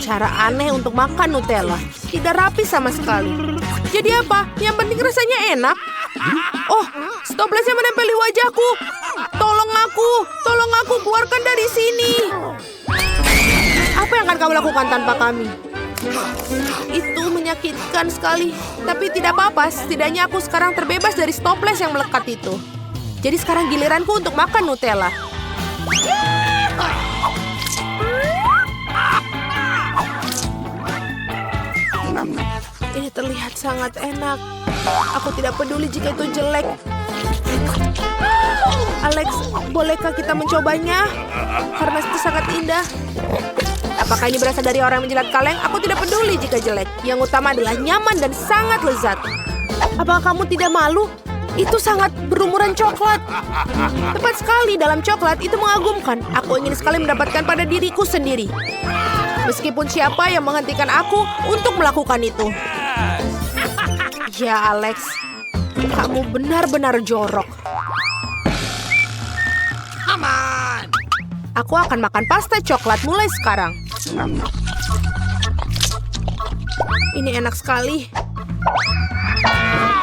cara aneh untuk makan Nutella. Tidak rapi sama sekali. Jadi apa? Yang penting rasanya enak. Oh, stoplesnya menempel di wajahku. Tolong aku keluarkan dari sini. Apa yang akan kamu lakukan tanpa kami? Itu menyakitkan sekali. Tapi tidak apa-apa, setidaknya aku sekarang terbebas dari stoples yang melekat itu. Jadi sekarang giliranku untuk makan Nutella. Ini terlihat sangat enak. Aku tidak peduli jika itu jelek. Alex, bolehkah kita mencobanya? Karena itu sangat indah. Apakah ini berasal dari orang yang menjilat kaleng? Aku tidak peduli jika jelek. Yang utama adalah nyaman dan sangat lezat. Apakah kamu tidak malu? Itu sangat berumuran coklat. Tepat sekali, dalam coklat itu mengagumkan. Aku ingin sekali mendapatkan pada diriku sendiri. Meskipun siapa yang menghentikan aku untuk melakukan itu. Ya, Alex. Kamu benar-benar jorok. Aku akan makan pasta coklat mulai sekarang. Ini enak sekali.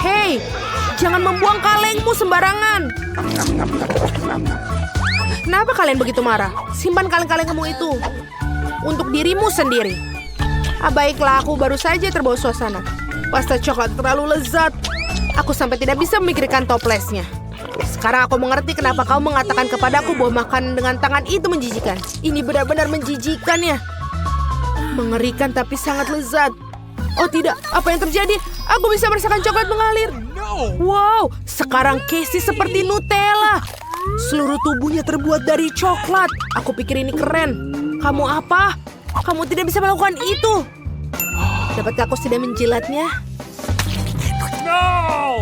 Hei, jangan membuang kalengmu sembarangan. Kenapa kalian begitu marah? Simpan kaleng-kaleng kamu itu untuk dirimu sendiri. Baiklah, aku baru saja terbawa suasana. Pasta coklat terlalu lezat. Aku sampai tidak bisa memikirkan toplesnya. Sekarang aku mengerti kenapa kau mengatakan kepadaku bahwa makan dengan tangan itu menjijikan. Ini benar-benar menjijikan ya. Mengerikan tapi sangat lezat. Oh tidak, apa yang terjadi? Aku bisa merasakan coklat mengalir. Wow, sekarang Casey seperti Nutella. Seluruh tubuhnya terbuat dari coklat. Aku pikir ini keren. Kamu apa? Kamu tidak bisa melakukan itu. Dapatkah aku sudah menjilatnya?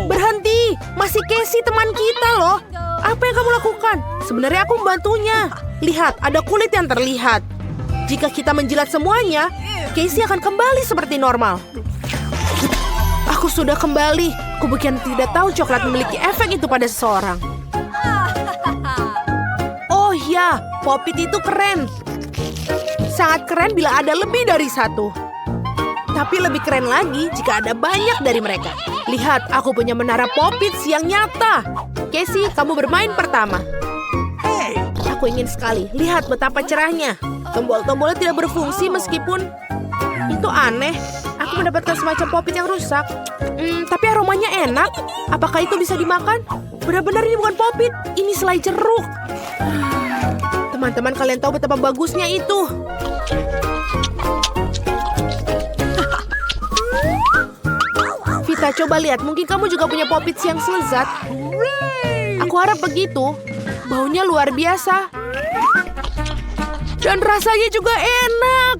Berhenti, masih Casey teman kita loh. Apa yang kamu lakukan? Sebenarnya aku membantunya. Lihat, ada kulit yang terlihat. Jika kita menjilat semuanya, Casey akan kembali seperti normal. Aku sudah kembali. Aku bukan tidak tahu coklat memiliki efek itu pada seseorang. Oh ya, Pop-It itu keren. Sangat keren bila ada lebih dari satu. Tapi lebih keren lagi jika ada banyak dari mereka. Lihat, aku punya menara Pop-Its yang nyata. Casey, kamu bermain pertama. Aku ingin sekali. Lihat betapa cerahnya. Tombol-tombolnya tidak berfungsi meskipun itu aneh. Aku mendapatkan semacam Pop-It yang rusak. Tapi aromanya enak. Apakah itu bisa dimakan? Benar-benar ini bukan Pop-It. Ini selai jeruk. Teman-teman, kalian tahu betapa bagusnya itu. Vita, coba lihat. Mungkin kamu juga punya Pop-Its yang selezat. Aku harap begitu. Baunya luar biasa. Dan rasanya juga enak.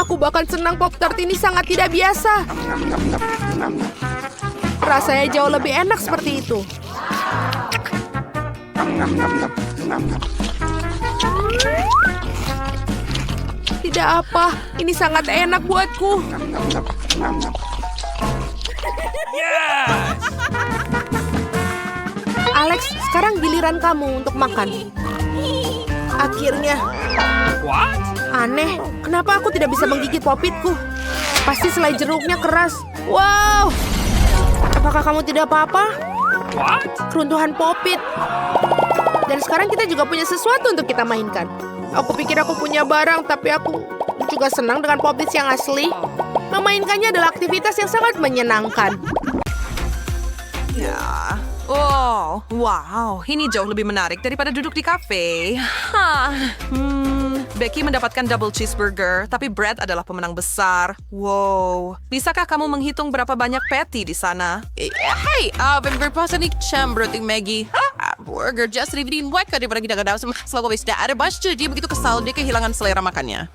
Aku bahkan senang Pop-Tart ini sangat tidak biasa. Rasanya jauh lebih enak seperti itu. Tidak apa, ini sangat enak buatku. Alex, sekarang giliran kamu untuk makan. Akhirnya. Aneh, kenapa aku tidak bisa menggigit Pop-Itku? Pasti selai jeruknya keras. Wow! Apakah kamu tidak apa-apa? Keruntuhan Pop-It. Dan sekarang kita juga punya sesuatu untuk kita mainkan. Aku pikir aku punya barang, tapi aku juga senang dengan Pop-Its yang asli. Memainkannya adalah aktivitas yang sangat menyenangkan. Ya. Oh, wow. Ini jauh lebih menarik daripada duduk di kafe. Becky mendapatkan double cheeseburger, tapi Brad adalah pemenang besar. Wow. Bisakah kamu menghitung berapa banyak patty di sana? Hey, berpuasa nih berarti Maggie. Burger just dibikin buat daripada kita gak dapat selalu sudah ada bascu. Dia begitu kesal, dia kehilangan selera makannya.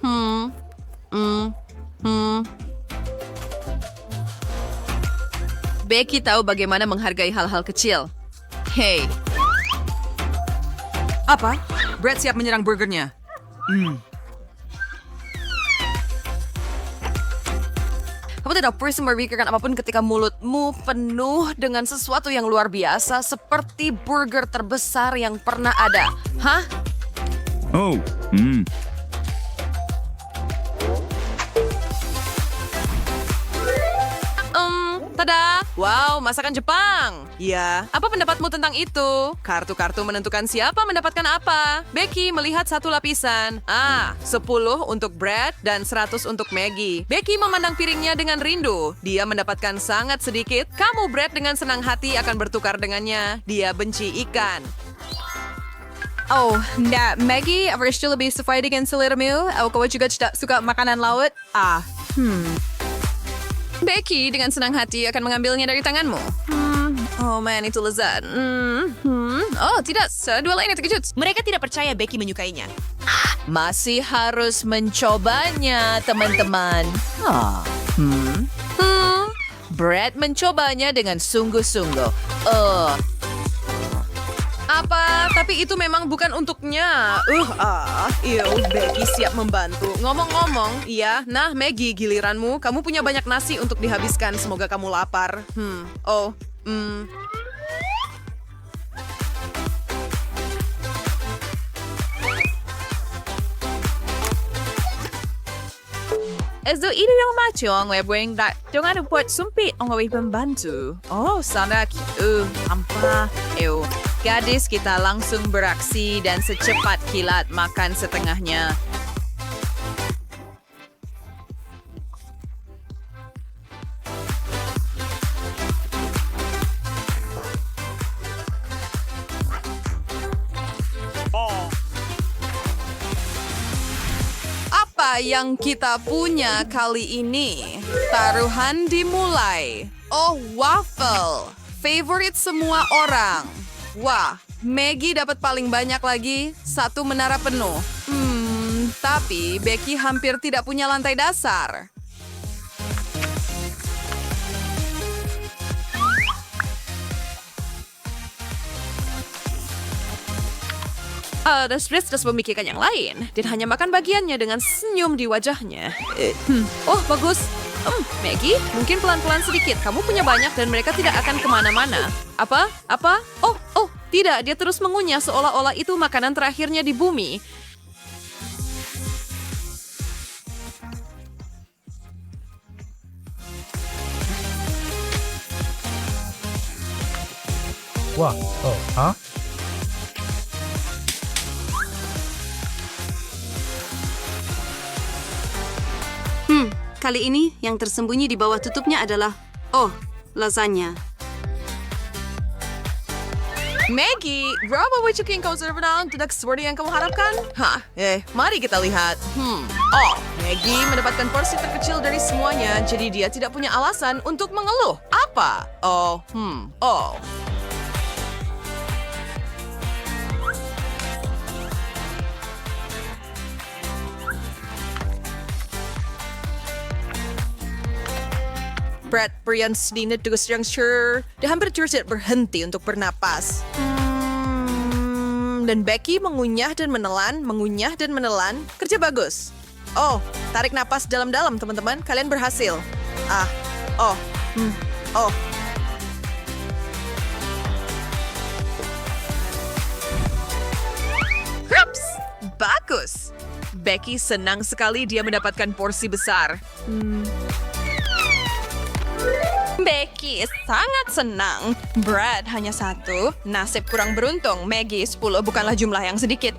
Becky tahu bagaimana menghargai hal-hal kecil. Hey, Apa? Brad siap menyerang burgernya. Kamu tidak perlu memikirkan apapun ketika mulutmu penuh dengan sesuatu yang luar biasa seperti burger terbesar yang pernah ada. Hah? Oh, Tada! Wow, masakan Jepang. Ya, apa pendapatmu tentang itu? Kartu-kartu menentukan siapa mendapatkan apa. Becky melihat satu lapisan. 10 untuk Brad dan 100 untuk Maggie. Becky memandang piringnya dengan rindu. Dia mendapatkan sangat sedikit. Kamu, Brad, dengan senang hati akan bertukar dengannya. Dia benci ikan. Oh, enggak. Maggie, apa lebih sesuai dengan seleramu? Kau juga tidak suka makanan laut? Becky dengan senang hati akan mengambilnya dari tanganmu. Oh man, itu lezat. Oh, tidak. Dua lainnya terkejut. Mereka tidak percaya Becky menyukainya. Masih harus mencobanya, teman-teman. Brad mencobanya dengan sungguh-sungguh. Apa? Tapi itu memang bukan untuknya. Becky siap membantu. Ngomong-ngomong, iya. Nah, Maggie, giliranmu. Kamu punya banyak nasi untuk dihabiskan. Semoga kamu lapar. Ezo ini yang macho ang webwing dat jangan buat sumpit ang webwing pembantu. Oh, sana. Ampa. Gadis kita langsung beraksi dan secepat kilat makan setengahnya. Apa yang kita punya kali ini? Taruhan dimulai. Oh, waffle. Favorit semua orang. Wah, Maggie dapat paling banyak lagi. 1 menara penuh. Tapi Becky hampir tidak punya lantai dasar. Spritz terus memikirkan yang lain dan hanya makan bagiannya dengan senyum di wajahnya. Oh, bagus. Maggie, mungkin pelan-pelan sedikit. Kamu punya banyak dan mereka tidak akan kemana-mana. Apa? Oh, tidak. Dia terus mengunyah seolah-olah itu makanan terakhirnya di bumi. Kali ini yang tersembunyi di bawah tutupnya adalah, lasagna. Maggie, berapa baju yang kau sudah pernah tidak seperti yang kamu harapkan? Mari kita lihat. Maggie mendapatkan porsi terkecil dari semuanya, jadi dia tidak punya alasan untuk mengeluh. Apa? Brad Brians Dina tugas yang sure. Dia hampir tidak berhenti untuk bernapas. Dan Becky mengunyah dan menelan. Kerja bagus. Oh, tarik napas dalam-dalam, teman-teman. Kalian berhasil. Krups! Bagus! Becky senang sekali dia mendapatkan porsi besar. Becky sangat senang. Brad hanya 1. Nasib kurang beruntung. Maggie 10 bukanlah jumlah yang sedikit.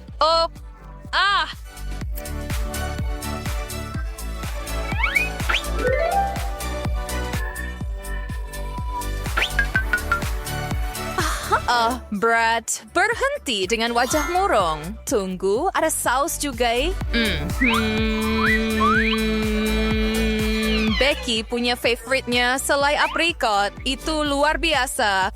Brad, berhenti dengan wajah murung. Tunggu, ada saus juga. Becky punya favoritnya selai aprikot. Itu luar biasa.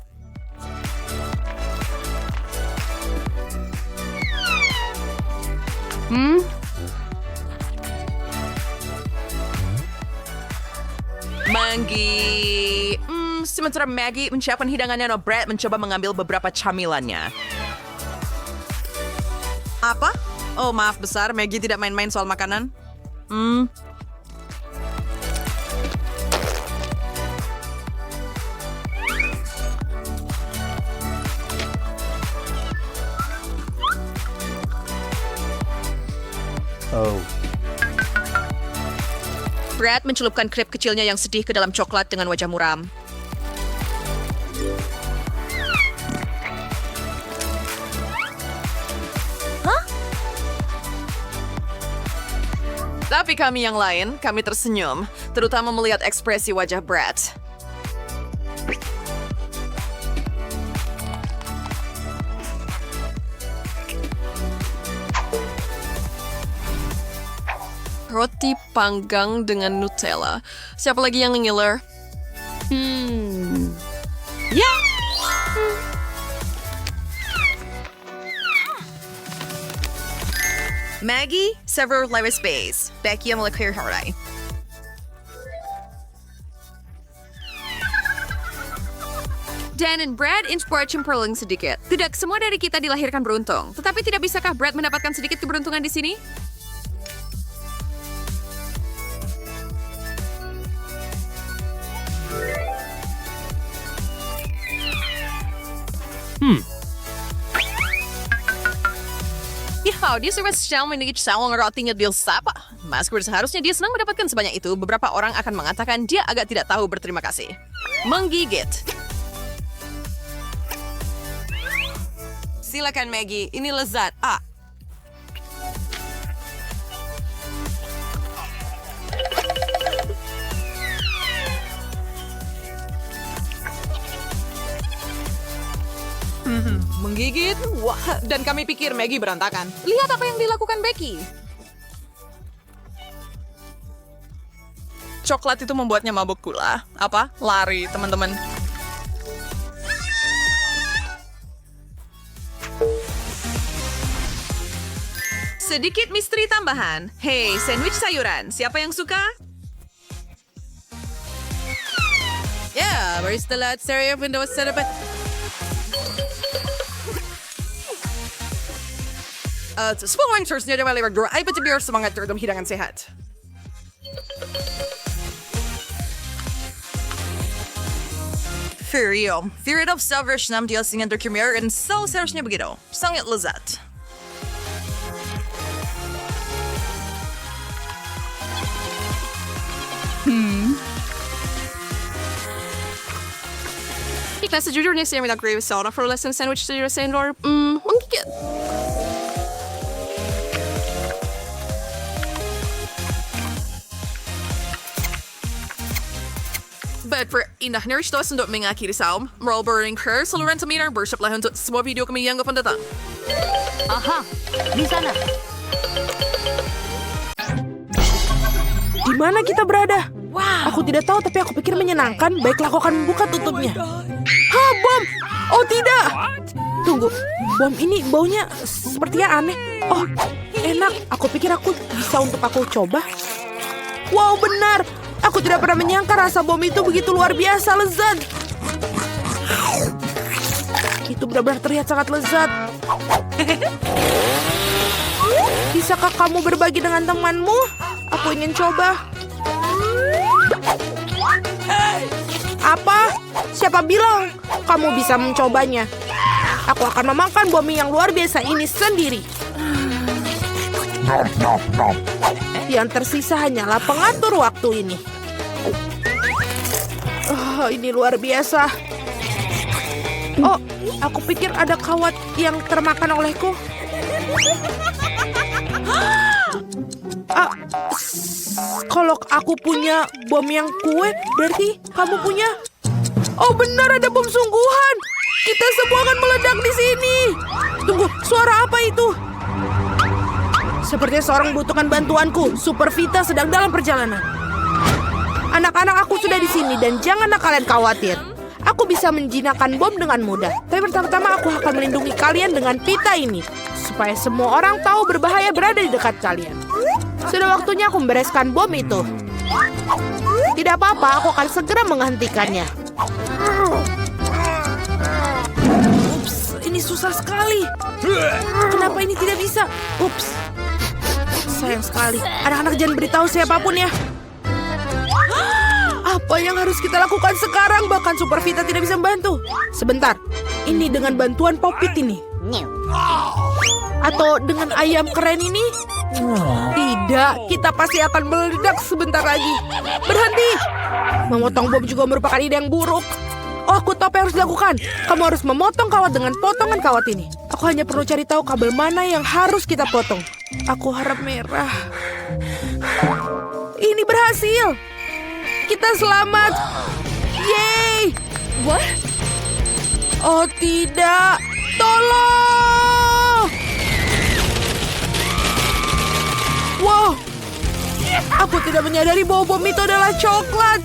Maggie. Sementara Maggie menyiapkan hidangannya, Brad mencoba mengambil beberapa camilannya. Apa? Oh, maaf besar. Maggie tidak main-main soal makanan. Brad mencelupkan krep kecilnya yang sedih ke dalam coklat dengan wajah muram. Tapi kami yang lain, kami tersenyum, terutama melihat ekspresi wajah Brad. Roti panggang dengan Nutella. Siapa lagi yang ngiler? Ya! Maggie, several lewat space. Becky yang melekir harai. Dan Brad inspirasi perling sedikit. Tidak semua dari kita dilahirkan beruntung. Tetapi tidak bisakah Brad mendapatkan sedikit keberuntungan di sini? Dia sudah sedang mendigit sawang rotinya Bill Sapa. Maskur seharusnya dia senang mendapatkan sebanyak itu. Beberapa orang akan mengatakan dia agak tidak tahu berterima kasih. Menggigit. Silakan Maggie, ini lezat. Menggigit? Wah, dan kami pikir Maggie berantakan. Lihat apa yang dilakukan Becky. Coklat itu membuatnya mabuk gula. Apa? Lari, teman-teman. Sedikit misteri tambahan. Hey, sandwich sayuran. Siapa yang suka? Yeah, where's the lad? Stereo window set up. Sepuluh terusnya dia balik berdua. Ay, betul biar semangat terutama hidangan sehat. For real. Fear of selfish nam dia singan terkemir dan seharusnya begitu. Sangat lezat. Nah, sejujurnya saya minta gravy soda for lesson sandwich sayur sendor. Menggigit. But for indah nariz tos untuk mengakhiri saum, roll burning her seluruh meter bersiaplah untuk semua video kami yang akan datang. Aha, di sana. Di mana kita berada? Wow. Aku tidak tahu, tapi aku pikir menyenangkan. Baiklah, aku akan membuka tutupnya. Hah, bom! Oh tidak! Tunggu, bom ini baunya sepertinya aneh. Oh, enak. Aku pikir aku bisa untuk aku coba. Wow, benar. Aku tidak pernah menyangka rasa bom itu begitu luar biasa lezat. Itu benar-benar terlihat sangat lezat. Bisakah kamu berbagi dengan temanmu? Aku ingin coba. Apa? Siapa bilang kamu bisa mencobanya? Aku akan memakan bom yang luar biasa ini sendiri. Yang tersisa hanyalah pengatur waktu ini. Oh, ini luar biasa. Oh, aku pikir ada kawat yang termakan olehku. Kalau aku punya bom yang kue, berarti kamu punya. Oh benar, ada bom sungguhan. Kita semua akan meledak di sini. Tunggu, suara apa itu? Sepertinya seorang membutuhkan bantuanku. Super Vita sedang dalam perjalanan. Anak-anak, aku sudah di sini dan janganlah kalian khawatir. Aku bisa menjinakkan bom dengan mudah. Tapi pertama-tama aku akan melindungi kalian dengan pita ini. Supaya semua orang tahu berbahaya berada di dekat kalian. Sudah waktunya aku membereskan bom itu. Tidak apa-apa, aku akan segera menghentikannya. Ups, ini susah sekali. Kenapa ini tidak bisa? Ups. Sayang sekali. Anak-anak jangan beritahu siapapun ya. Apa yang harus kita lakukan sekarang? Bahkan Super Vita tidak bisa membantu. Sebentar, ini dengan bantuan Popit ini. Atau dengan ayam keren ini? Tidak, kita pasti akan meledak sebentar lagi. Berhenti! Memotong bom juga merupakan ide yang buruk. Oh, aku tahu apa yang harus dilakukan. Kamu harus memotong kawat dengan potongan kawat ini. Aku hanya perlu cari tahu kabel mana yang harus kita potong. Aku harap merah. Ini berhasil. Kita selamat. Yeay. What? Oh tidak. Tolong. Wow. Aku tidak menyadari bahwa bom itu adalah coklat.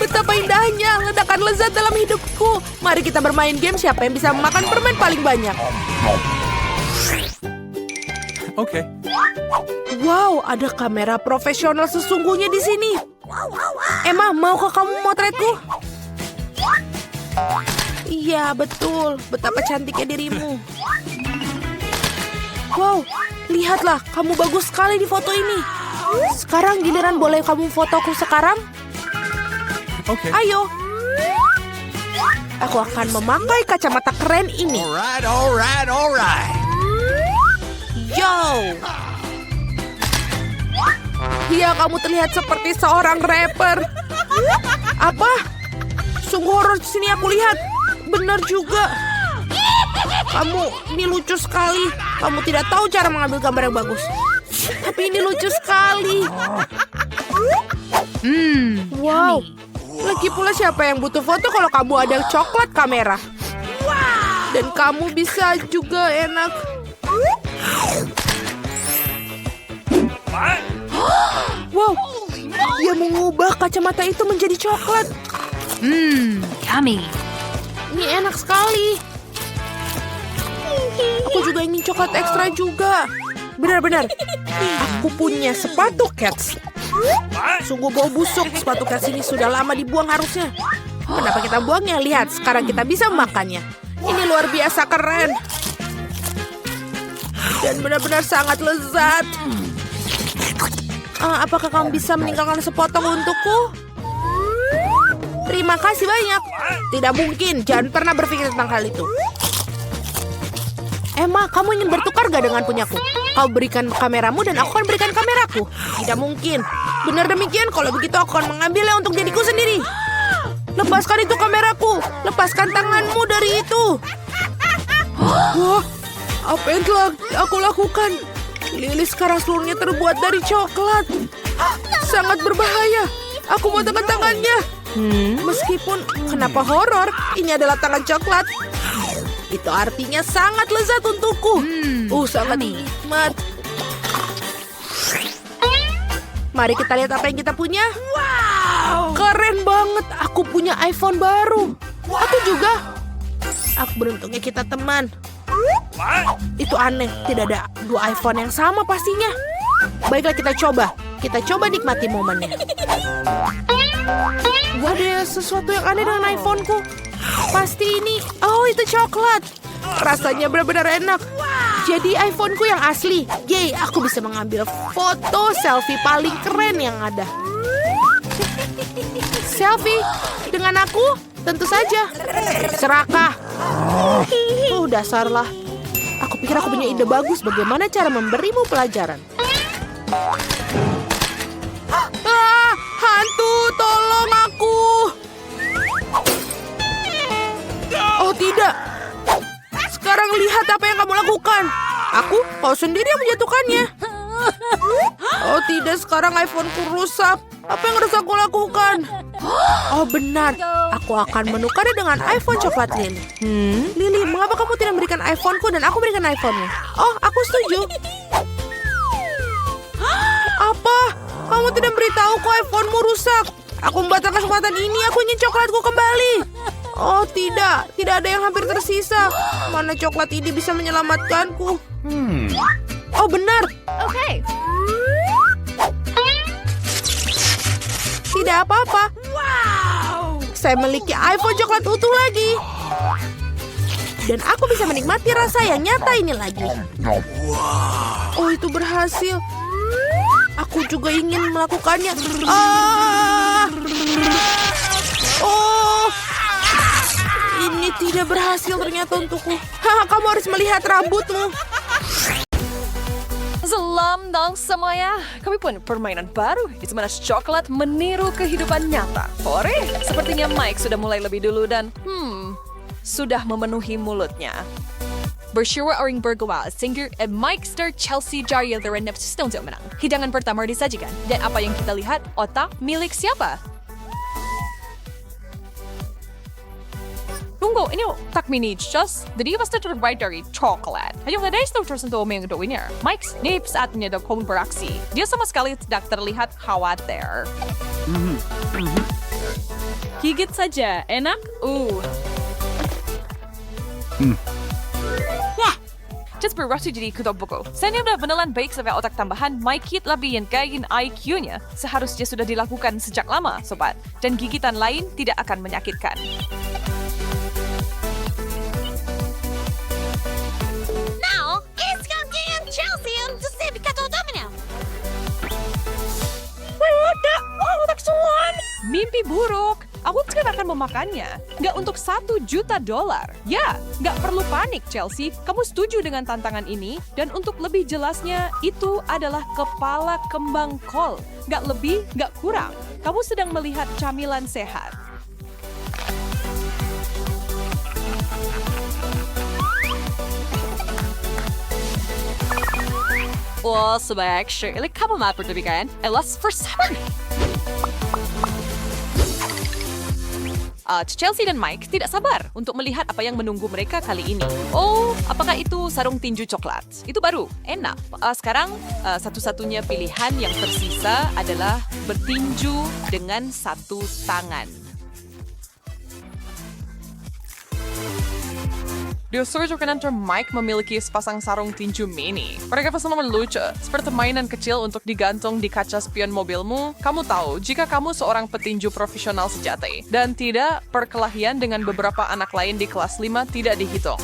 Betapa indahnya ledakan lezat dalam hidupku. Mari kita bermain game siapa yang bisa memakan permen paling banyak. Oke. Wow, ada kamera profesional sesungguhnya di sini. Emma, maukah kamu motretku? Iya, betul. Betapa cantiknya dirimu. Wow, lihatlah, kamu bagus sekali di foto ini. Sekarang giliran boleh kamu fotoku sekarang? Oke. Ayo. Aku akan memakai kacamata keren ini. Alright. Yo. Iya, kamu terlihat seperti seorang rapper. Apa? Sungguh horor di sini aku lihat. Benar juga. Kamu ini lucu sekali. Kamu tidak tahu cara mengambil gambar yang bagus. Tapi ini lucu sekali. Wow. Lagi pula siapa yang butuh foto kalau kamu ada coklat kamera? Dan kamu bisa juga enak. Wow, dia mengubah kacamata itu menjadi coklat. Yummy. Ini enak sekali. Aku juga ingin coklat ekstra juga. Benar-benar. Aku punya sepatu Cats. Sungguh bau busuk. Sepatu Cats ini sudah lama dibuang harusnya. Kenapa kita buangnya? Lihat, sekarang kita bisa memakannya. Ini luar biasa keren. Dan benar-benar sangat lezat. Apakah kamu bisa meninggalkan sepotong untukku? Terima kasih banyak. Tidak mungkin, jangan pernah berpikir tentang hal itu. Emma, kamu ingin bertukar gak dengan punyaku? Kau berikan kameramu dan aku akan berikan kameraku. Tidak mungkin. Benar demikian, kalau begitu aku akan mengambilnya untuk diriku sendiri. Lepaskan itu kameraku. Lepaskan tanganmu dari itu. Wah, apa yang telah aku lakukan? Lili sekarang seluruhnya terbuat dari coklat. Sangat berbahaya. Aku mau tekan tangannya. Meskipun kenapa horor, ini adalah tangan coklat. Itu artinya sangat lezat untukku. Sangat nikmat. Mari kita lihat apa yang kita punya. Wow, keren banget. Aku punya iPhone baru. Aku juga. Aku beruntungnya kita teman. Itu aneh. Tidak ada dua iPhone yang sama pastinya. Baiklah kita coba. Kita coba nikmati momennya. Ada sesuatu yang aneh dengan iPhoneku. Pasti ini. Oh, itu coklat. Rasanya benar-benar enak. Jadi iPhoneku yang asli. Yeay, aku bisa mengambil foto selfie paling keren yang ada. Selfie dengan aku? Tentu saja. Serakah. Dasarlah. Aku pikir aku punya ide bagus bagaimana cara memberimu pelajaran. Hantu, tolong aku. Oh tidak. Sekarang lihat apa yang kamu lakukan. Kau sendiri yang menjatuhkannya. Oh tidak, sekarang iPhone-ku rusak. Apa yang harus aku lakukan? Oh benar, aku akan menukarnya dengan iPhone coklat Lily. Lily, mengapa kamu tidak memberikan iPhone-ku dan aku berikan iPhone-nya? Oh, aku setuju. Apa? Kamu tidak beritahuku iPhone-mu rusak. Aku membatalkan kesempatan ini, aku ingin coklatku kembali. Oh tidak, tidak ada yang hampir tersisa. Mana coklat ini bisa menyelamatkanku? Oh benar. Oke. Tidak apa-apa. Wow. Saya memiliki iPhone coklat utuh lagi. Dan aku bisa menikmati rasa yang nyata ini lagi. Oh itu berhasil. Aku juga ingin melakukannya. Oh. Ini tidak berhasil ternyata untukku. Kamu harus melihat rambutmu. Salam dong semuanya. Kami punya permainan baru di mana coklat meniru kehidupan nyata. Sepertinya Mike sudah mulai lebih dulu dan sudah memenuhi mulutnya. bersyukur orang bergawa Singer and Mike Star Chelsea Jari Leren Nefs untuk menang. Hidangan pertama disajikan. Dan apa yang kita lihat? Otak milik siapa? Tunggu, ini otak mini just jadi pasti terbuat dari coklat. Hanya ada yang tersentuh mengetahuinya. Mike Snape saat menyedokong beraksi. Dia sama sekali tidak terlihat khawatir. Gigit saja, enak? Wah! Just berhasil jadi kuda buku. Saya udah beneran baik sampai otak tambahan. Mikey lebih yang gain IQ-nya. Seharusnya sudah dilakukan sejak lama, sobat. Dan gigitan lain tidak akan menyakitkan. Now, it's going Chelsea on the Civicato Domino. Mimpi buruk. Aku tidak akan memakannya. Nggak untuk $1 juta. Ya, nggak perlu panik, Chelsea. Kamu setuju dengan tantangan ini? Dan untuk lebih jelasnya, itu adalah kepala kembang kol. Nggak lebih, nggak kurang. Kamu sedang melihat camilan sehat. Well, sebaik Shirley, kamu mau berlebihan? Let's first Chelsea dan Mike tidak sabar untuk melihat apa yang menunggu mereka kali ini. Oh, apakah itu sarung tinju coklat? Itu baru, enak. Sekarang, satu-satunya pilihan yang tersisa adalah bertinju dengan satu tangan. Diusurkan antara Mike memiliki sepasang sarung tinju mini. Mereka bersama lucu, seperti mainan kecil untuk digantung di kaca spion mobilmu. Kamu tahu, jika kamu seorang petinju profesional sejati, dan tidak perkelahian dengan beberapa anak lain di kelas 5 tidak dihitung.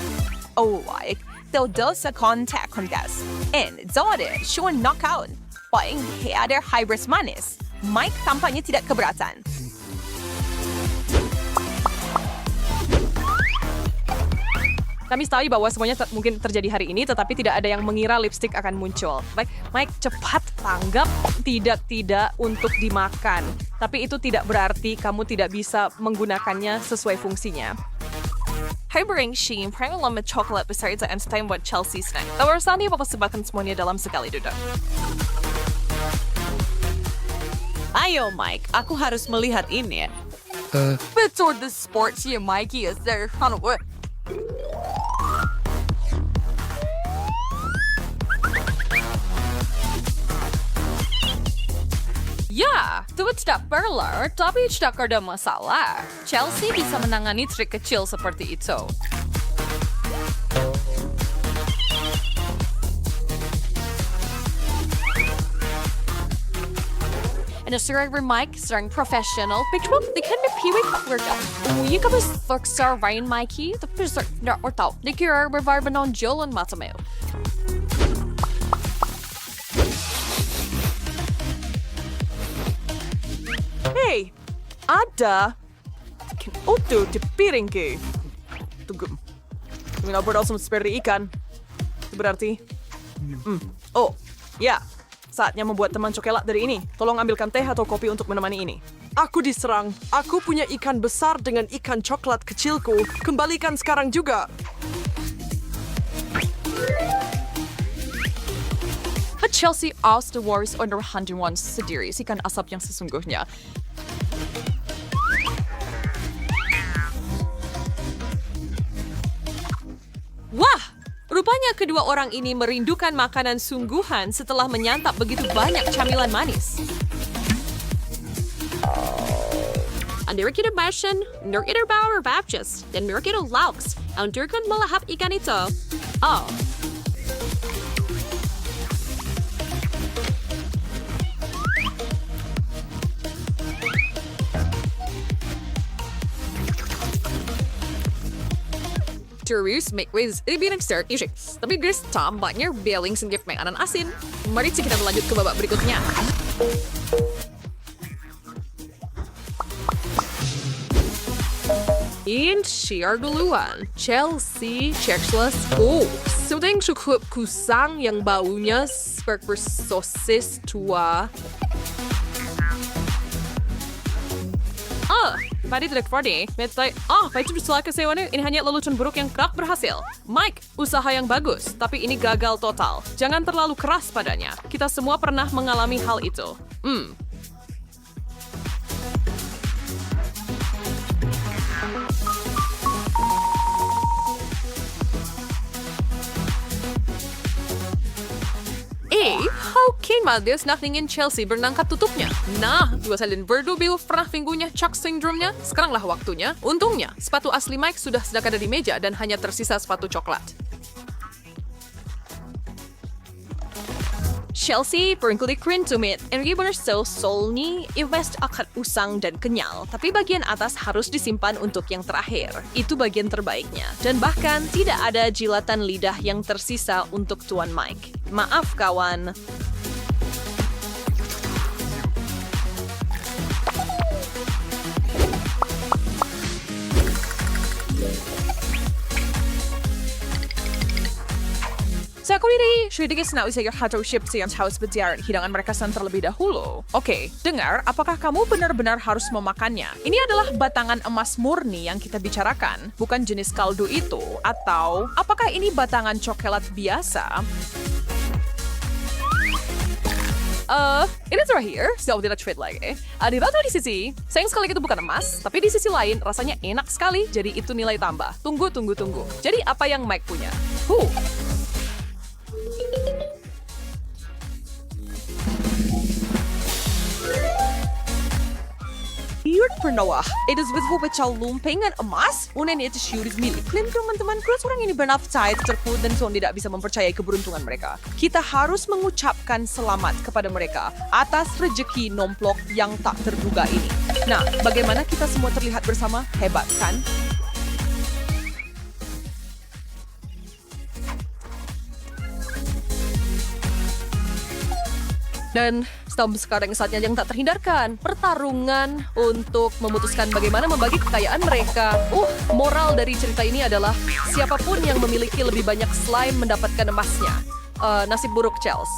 Oh, like, dosa kontak kondas. And zode, sure knockout. Paling ada hybris manis. Mike tampaknya tidak keberatan. Kami tahu bahwa semuanya mungkin terjadi hari ini, tetapi tidak ada yang mengira lipstick akan muncul. Baik, Mike, cepat tanggap tidak untuk dimakan. Tapi itu tidak berarti kamu tidak bisa menggunakannya sesuai fungsinya. Hybering Sheen pernah lama coklat besar itu Einstein buat Chelsea snack. Tawarannya bapak sebakan semuanya dalam sekali duduk. Ayo, Mike, aku harus melihat ini. Betul, the sports here, Mikey, is there. Ya, itu tidak perlu, tapi tidak ada masalah. Chelsea bisa menangani trik kecil seperti itu. En seorang Mike, seorang profesional, pikir di kan berpiwi keluarga. Yung kamu fokusar Ryan Mikey, tapi tidak tahu. Dikira berbarbanon jalan matamu. Hey, ada utuh di piringku. Tunggu. Minum berdasar seperti ikan. Itu berarti... Oh, ya. Saatnya membuat teman coklat dari ini. Tolong ambilkan teh atau kopi untuk menemani ini. Aku diserang. Aku punya ikan besar dengan ikan coklat kecilku. Kembalikan sekarang juga. Chelsea aus the Warriors under 101 sendiri, ikan asap yang sesungguhnya. Wah, rupanya kedua orang ini merindukan makanan sungguhan setelah menyantap begitu banyak camilan manis. Andira kita makan, nur kita bawa baptis, dan nur kita lauks. Andira melahap ikan itu. Oh. Terus, make ways ini bilang start music. Tapi guys, tampaknya Belling sendiri makanan asin. Mari kita lanjut ke babak berikutnya. In share duluan. Chelsea, Chexless. Oh, something cukup kusang yang baunya seperti sosis tua. Pada tidak Friday, itu salah kesewaannya. Ini hanya lelucon buruk yang kerap berhasil. Mike, usaha yang bagus, tapi ini gagal total. Jangan terlalu keras padanya. Kita semua pernah mengalami hal itu. How can Maldives nothing in Chelsea bernangkat tutupnya? Nah, dua salin Verdubil pernah minggunya Chuck syndrome-nya. Sekaranglah waktunya. Untungnya, sepatu asli Mike sudah sedang ada di meja dan hanya tersisa sepatu coklat. Chelsea berkulit krim tumit, energi berso solni, invest akan usang dan kenyal. Tapi bagian atas harus disimpan untuk yang terakhir. Itu bagian terbaiknya. Dan bahkan tidak ada jilatan lidah yang tersisa untuk Tuan Mike. Maaf kawan. Sa kuliri, sedikit senang usaha hardship yang harus berjalan hidangan mereka terlebih dahulu. Oke, dengar, apakah kamu benar-benar harus memakannya? Ini adalah batangan emas murni yang kita bicarakan, bukan jenis kaldu itu. Atau, apakah ini batangan coklat biasa? Ini terakhir, sudah tidak trade lagi. Di batu di sisi, sayang sekali itu bukan emas, tapi di sisi lain rasanya enak sekali, jadi itu nilai tambah. Tunggu. Jadi apa yang Mike punya? Pernah, it is with hopecal lumpingan emas. Unen itu syuris milik. Klaim teman-teman, kalau orang ini bernafsai terpuruk dan so tidak bisa mempercayai keberuntungan mereka. Kita harus mengucapkan selamat kepada mereka atas rejeki nomplok yang tak terduga ini. Nah, bagaimana kita semua terlihat bersama? Hebat, kan? Dan sekarang saatnya yang tak terhindarkan. Pertarungan untuk memutuskan bagaimana membagi kekayaan mereka. Moral dari cerita ini adalah siapapun yang memiliki lebih banyak slime mendapatkan emasnya. Nasib buruk Chelsea.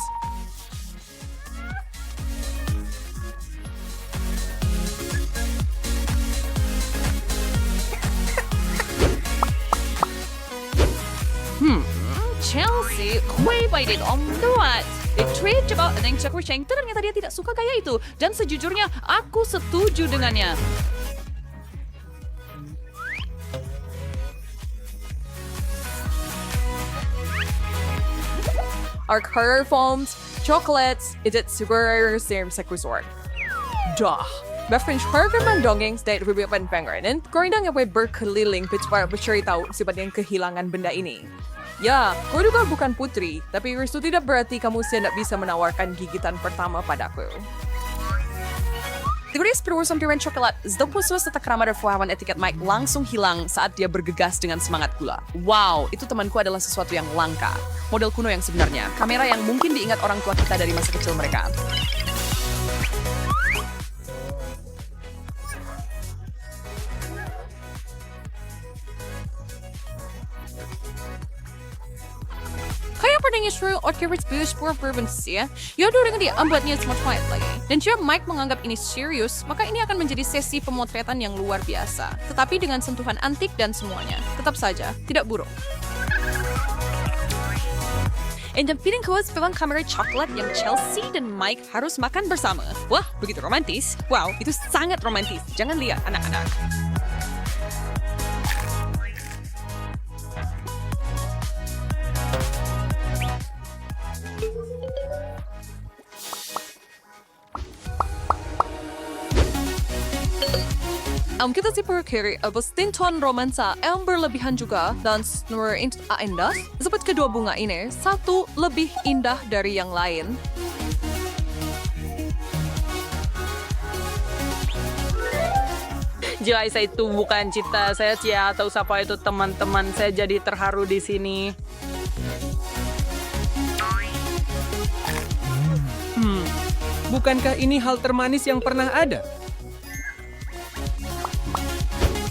Chelsea, kue baidin om tuat. Trade coba ada yang cakap ternyata dia tidak suka gaya itu. Dan sejujurnya, aku setuju dengannya. Our career forms, chocolates, is it super same sex resort. Dah. Befriend harga mandongeng state ribuan pengaranan. Korindang yang berkeliling bercerita sepanjang kehilangan benda ini. Ya, kau juga bukan putri, tapi itu tidak berarti kamu tidak bisa menawarkan gigitan pertama padaku. Teoris perusahaan piring coklat, Zdopuswa serta kerama dan etiket Mike langsung hilang saat dia bergegas dengan semangat gula. Wow, itu temanku adalah sesuatu yang langka. Model kuno yang sebenarnya, kamera yang mungkin diingat orang tua kita dari masa kecil mereka. Israel Otkeritz Bush for Provinsia, yaitu dengan dia membuatnya smart quiet lagi. Dan jika Mike menganggap ini serius, maka ini akan menjadi sesi pemotretan yang luar biasa. Tetapi dengan sentuhan antik dan semuanya. Tetap saja, tidak buruk. And the feeling codes film kamera coklat yang Chelsea dan Mike harus makan bersama. Wah, begitu romantis. Wow, itu sangat romantis. Jangan lihat anak-anak. Kita sih perkiri stinton romansa yang berlebihan juga dan nomor indah seperti kedua bunga ini satu lebih indah dari yang lain. Jelas itu bukan cita saya Cia atau siapa itu teman-teman saya jadi terharu di sini. Bukankah ini hal termanis yang pernah ada?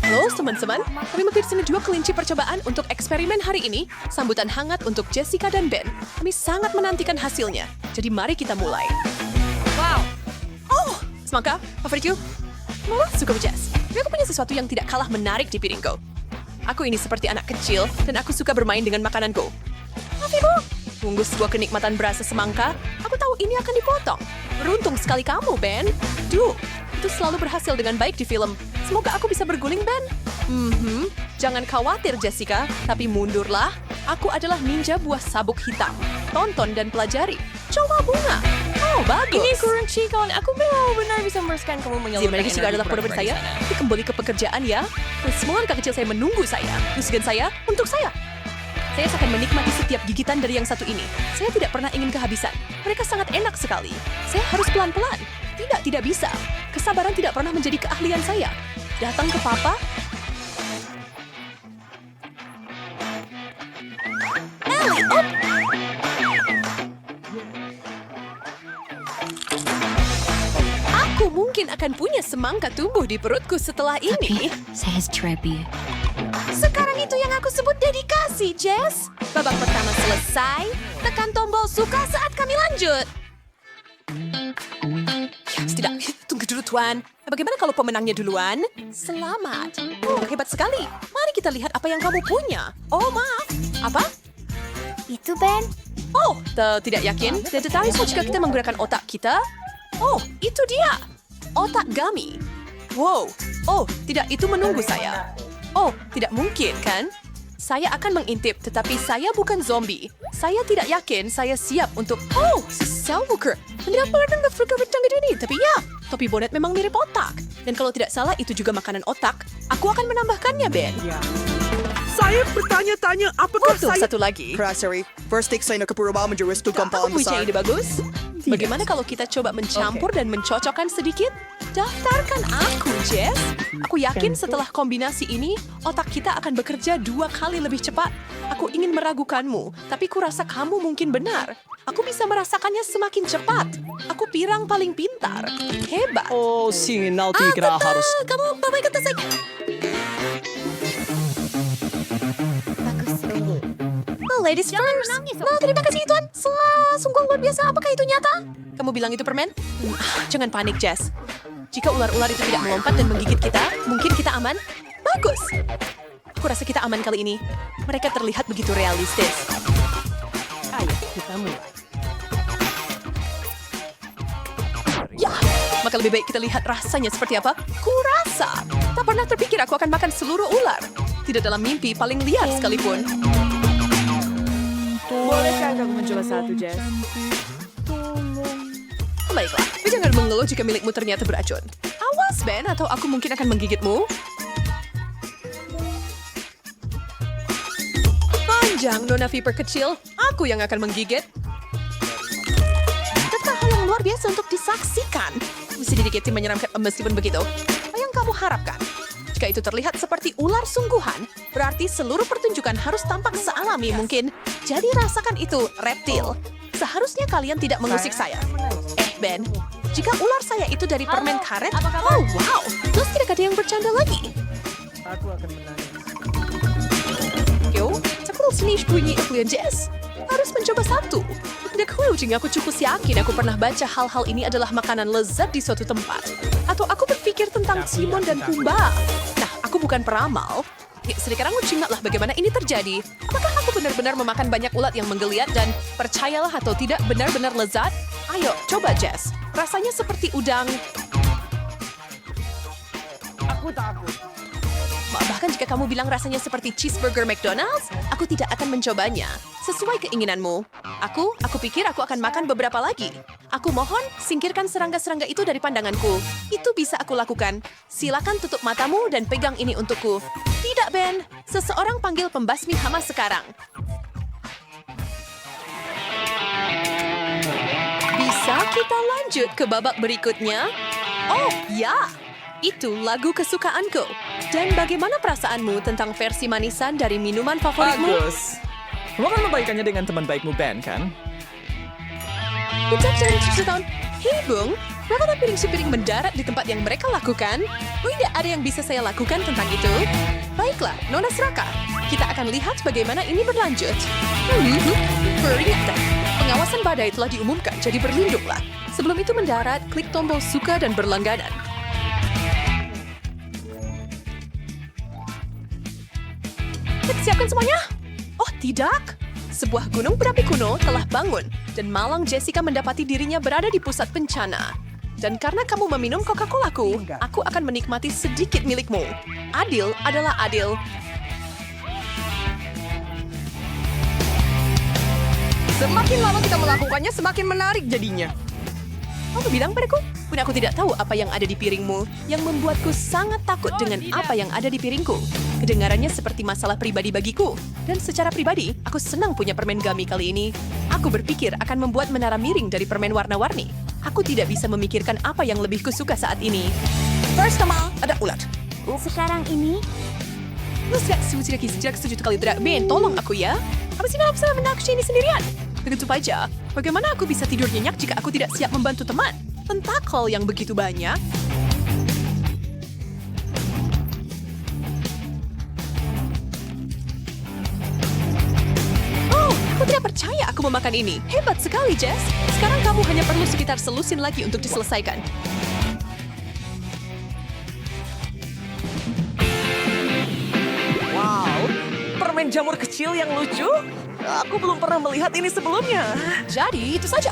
Halo teman-teman, kami mampir sini juga kelinci percobaan untuk eksperimen hari ini. Sambutan hangat untuk Jessica dan Ben. Kami sangat menantikan hasilnya. Jadi mari kita mulai. Wow. Oh, semangka, favorit you? Suka Jess. Tapi aku punya sesuatu yang tidak kalah menarik di piringku. Aku ini seperti anak kecil, dan aku suka bermain dengan makananku. Maaf, Ibu. Tunggu sebuah kenikmatan berasa semangka, aku tahu ini akan dipotong. Beruntung sekali kamu, Ben. Duh, itu selalu berhasil dengan baik di film. Semoga aku bisa berguling, Ben. Jangan khawatir, Jessica. Tapi mundurlah. Aku adalah ninja buah sabuk hitam. Tonton dan pelajari. Coba bunga. Oh, bagus. Ini kurang cikon. Aku benar-benar bisa merasakan kamu menyalurkan Mereka juga adalah produk saya. Tapi kembali ke pekerjaan ya. Dan semua anak kecil saya menunggu saya. Musikan saya untuk saya. Saya akan menikmati setiap gigitan dari yang satu ini. Saya tidak pernah ingin kehabisan. Mereka sangat enak sekali. Saya harus pelan-pelan. Tidak bisa. Kesabaran tidak pernah menjadi keahlian saya. Datang ke Papa. Ellie, up! Aku mungkin akan punya semangka tumbuh di perutku setelah ini. Saya Trebi. Sekarang itu yang aku sebut dedikasi, Jess. Babak pertama selesai. Tekan tombol suka saat kami lanjut. Tidak, tunggu dulu, Tuan. Bagaimana kalau pemenangnya duluan? Selamat. Oh, hebat sekali. Mari kita lihat apa yang kamu punya. Oh, maaf. Apa? Itu Ben. Oh, tidak yakin. Dan tertarik jika kita menggunakan otak kita? Oh, itu dia. Otak gummy. Wow. Oh, tidak, itu menunggu saya. Oh, tidak mungkin, kan? Saya akan mengintip, tetapi saya bukan zombie. Saya tidak yakin saya siap untuk... Oh, Selwooker. Tidak pernah nge-freak ini. Tapi ya, topi bonet memang mirip otak. Dan kalau tidak salah, itu juga makanan otak. Aku akan menambahkannya, Ben. Saya bertanya-tanya, apakah Untuk saya... satu lagi. Sorry, first take saya nak kepura menjurus tu Aku punya ide bagus. Bagaimana kalau kita coba mencampur dan mencocokkan sedikit? Daftarkan aku, Jess. Aku yakin setelah kombinasi ini, otak kita akan bekerja 2 kali lebih cepat. Aku ingin meragukanmu, tapi kurasa kamu mungkin benar. Aku bisa merasakannya semakin cepat. Aku pirang paling pintar. Hebat. Oh, signal tidak harus. Kamu bawa kata saya. Ladies first. Nah, terima kasih, Tuan. Sungguh luar biasa. Apakah itu nyata? Kamu bilang itu permen? Jangan panik, Jess. Jika ular-ular itu tidak melompat dan menggigit kita, mungkin kita aman. Bagus. Aku rasa kita aman kali ini. Mereka terlihat begitu realistis. Ayo, kita mulai. Ya, maka lebih baik kita lihat rasanya seperti apa. Kurasa. Tak pernah terpikir aku akan makan seluruh ular. Tidak dalam mimpi paling liar sekalipun. Bolehkah aku mencoba satu, Jess? Baiklah, tapi jangan mengeluh jika milikmu ternyata beracun. Awas, Ben, atau aku mungkin akan menggigitmu. Panjang, Nona Viper kecil. Aku yang akan menggigit. Tetap hal yang luar biasa untuk disaksikan. Bisa didikit menyeramkan meskipun begitu. Apa yang kamu harapkan? Jika itu terlihat seperti ular sungguhan, berarti seluruh pertunjukan harus tampak sealami mungkin. Jadi rasakan itu, reptil. Seharusnya kalian tidak mengusik saya. Ben, jika ular saya itu dari permen karet, oh wow, terus tidak ada yang bercanda lagi. Aku akan menangis. Yo, cakul sini bunyi aku yang Jess. Harus mencoba satu. Tidak jika aku cukup yakin aku pernah baca hal-hal ini adalah makanan lezat di suatu tempat. Atau aku berpikir tentang Timon dan Pumbaa. Nah, aku bukan peramal. Ya, sekarang ingatlah bagaimana ini terjadi. Apakah aku benar-benar memakan banyak ulat yang menggeliat dan percayalah atau tidak benar-benar lezat? Ayo, coba Jess. Rasanya seperti udang. Aku takut. Bahkan jika kamu bilang rasanya seperti cheeseburger McDonald's, aku tidak akan mencobanya. Sesuai keinginanmu. Aku pikir aku akan makan beberapa lagi. Aku mohon, singkirkan serangga-serangga itu dari pandanganku. Itu bisa aku lakukan. Silakan tutup matamu dan pegang ini untukku. Tidak, Ben. Seseorang panggil pembasmi hama sekarang. Bisa kita lanjut ke babak berikutnya? Oh, ya. Itu lagu kesukaanku. Dan bagaimana perasaanmu tentang versi manisan dari minuman favoritmu? Bagus. Kamu akan membaikannya dengan teman baikmu Ben, kan? Kita jangan cerita. Hei, Bung. Berapa piring-piring mendarat di tempat yang mereka lakukan? Tidak ada yang bisa saya lakukan tentang itu. Baiklah, Nona Seraka. Kita akan lihat bagaimana ini berlanjut. Peringatan. Pengawasan badai telah diumumkan, jadi berlindunglah. Sebelum itu mendarat, klik tombol suka dan berlangganan. siapkan semuanya? Oh, tidak. Sebuah gunung berapi kuno telah bangun dan malang Jessica mendapati dirinya berada di pusat bencana. Dan karena kamu meminum Coca-Colaku, aku akan menikmati sedikit milikmu. Adil adalah adil. Semakin lama kita melakukannya, semakin menarik jadinya. Kamu bilang padaku, pun aku tidak tahu apa yang ada di piringmu, yang membuatku sangat takut dengan apa yang ada di piringku. Kedengarannya seperti masalah pribadi bagiku. Dan secara pribadi, aku senang punya permen gummy kali ini. Aku berpikir akan membuat menara miring dari permen warna-warni. Aku tidak bisa memikirkan apa yang lebih kusuka saat ini. First of all, ada ulat. Sekarang ini, Lu sejak setuju kali tidak. Ben, tolong aku ya. Apa sih dalam salah menaksir ini sendirian? Begitu saja, bagaimana aku bisa tidur nyenyak jika aku tidak siap membantu teman? Tentakel yang begitu banyak. Oh, aku tidak percaya aku memakan ini. Hebat sekali, Jess. Sekarang kamu hanya perlu sekitar selusin lagi untuk diselesaikan. Wow, permen jamur kecil yang lucu. Aku belum pernah melihat ini sebelumnya. Jadi, itu saja.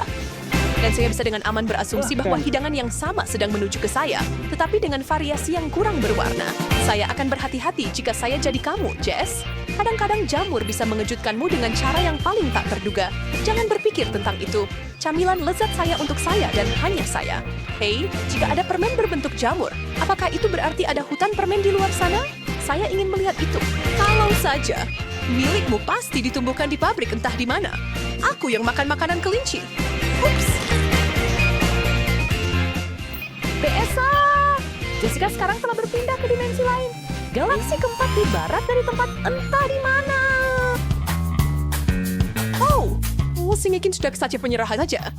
Dan saya bisa dengan aman berasumsi bahwa hidangan yang sama sedang menuju ke saya, tetapi dengan variasi yang kurang berwarna. Saya akan berhati-hati jika saya jadi kamu, Jess. Kadang-kadang jamur bisa mengejutkanmu dengan cara yang paling tak terduga. Jangan berpikir tentang itu. Camilan lezat saya untuk saya dan hanya saya. Hei, jika ada permen berbentuk jamur, apakah itu berarti ada hutan permen di luar sana? Saya ingin melihat itu. Kalau saja, milikmu pasti ditumbuhkan di pabrik entah di mana. Aku yang makan makanan kelinci. Ups. BSA! Jessica sekarang telah berpindah ke dimensi lain. Galaksi keempat di barat dari tempat entah di mana. Oh, si Ngekin sudah saja penyerahan saja.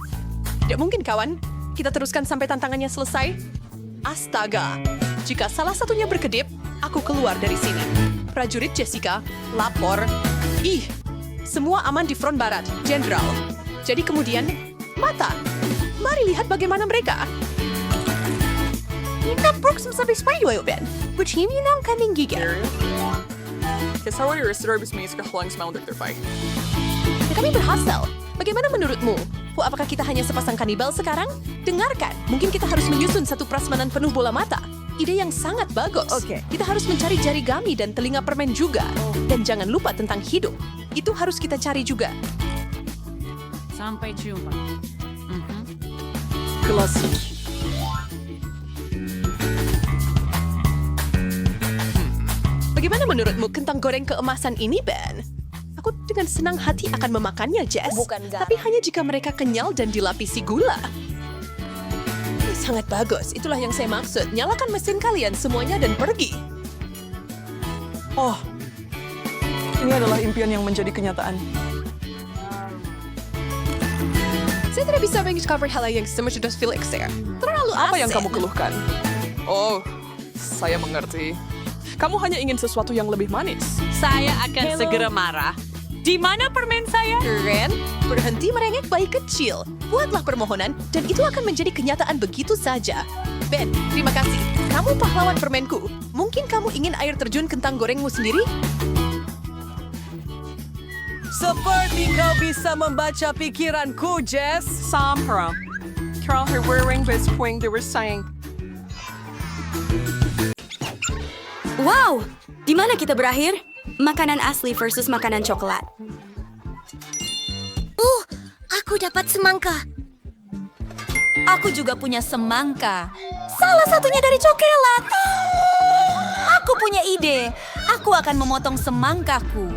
Tidak mungkin, kawan. Kita teruskan sampai tantangannya selesai. Astaga, jika salah satunya berkedip, aku keluar dari sini. Prajurit Jessica, lapor. Ih, semua aman di front barat, Jenderal. Jadi kemudian, mata. Mari lihat bagaimana mereka. Kita Brooks sampai Spider-Man, Ben. Begini nang kambing gigit. Kami berhasil. Bagaimana menurutmu? Apakah kita hanya sepasang kanibal sekarang? Dengarkan, mungkin kita harus menyusun satu prasmanan penuh bola mata. Ide yang sangat bagus. Kita harus mencari jari gami dan telinga permen juga. Dan jangan lupa tentang hidup. Itu harus kita cari juga. Sampai jumpa. Klasik. Bagaimana menurutmu kentang goreng keemasan ini, Ben? Aku dengan senang hati akan memakannya, Jess. Tapi hanya jika mereka kenyal dan dilapisi gula. Sangat bagus, itulah yang saya maksud. Nyalakan mesin kalian semuanya dan pergi. Oh, ini adalah impian yang menjadi kenyataan. Saya tidak bisa mencover hal yang semudah Felix ya. Terlalu asin. Apa yang kamu keluhkan? Oh, saya mengerti. Kamu hanya ingin sesuatu yang lebih manis. Saya akan segera marah. Di mana permen saya? Ren, berhenti merengek bayi kecil. Buatlah permohonan dan itu akan menjadi kenyataan begitu saja. Ben, terima kasih. Kamu pahlawan permenku. Mungkin kamu ingin air terjun kentang gorengmu sendiri? Seperti kau bisa membaca pikiranku, Jess. Somehow, Carol her wearing this point they were saying. Wow, di mana kita berakhir? Makanan asli versus makanan coklat. aku dapat semangka. Aku juga punya semangka. Salah satunya dari coklat. Aku punya ide. Aku akan memotong semangkaku.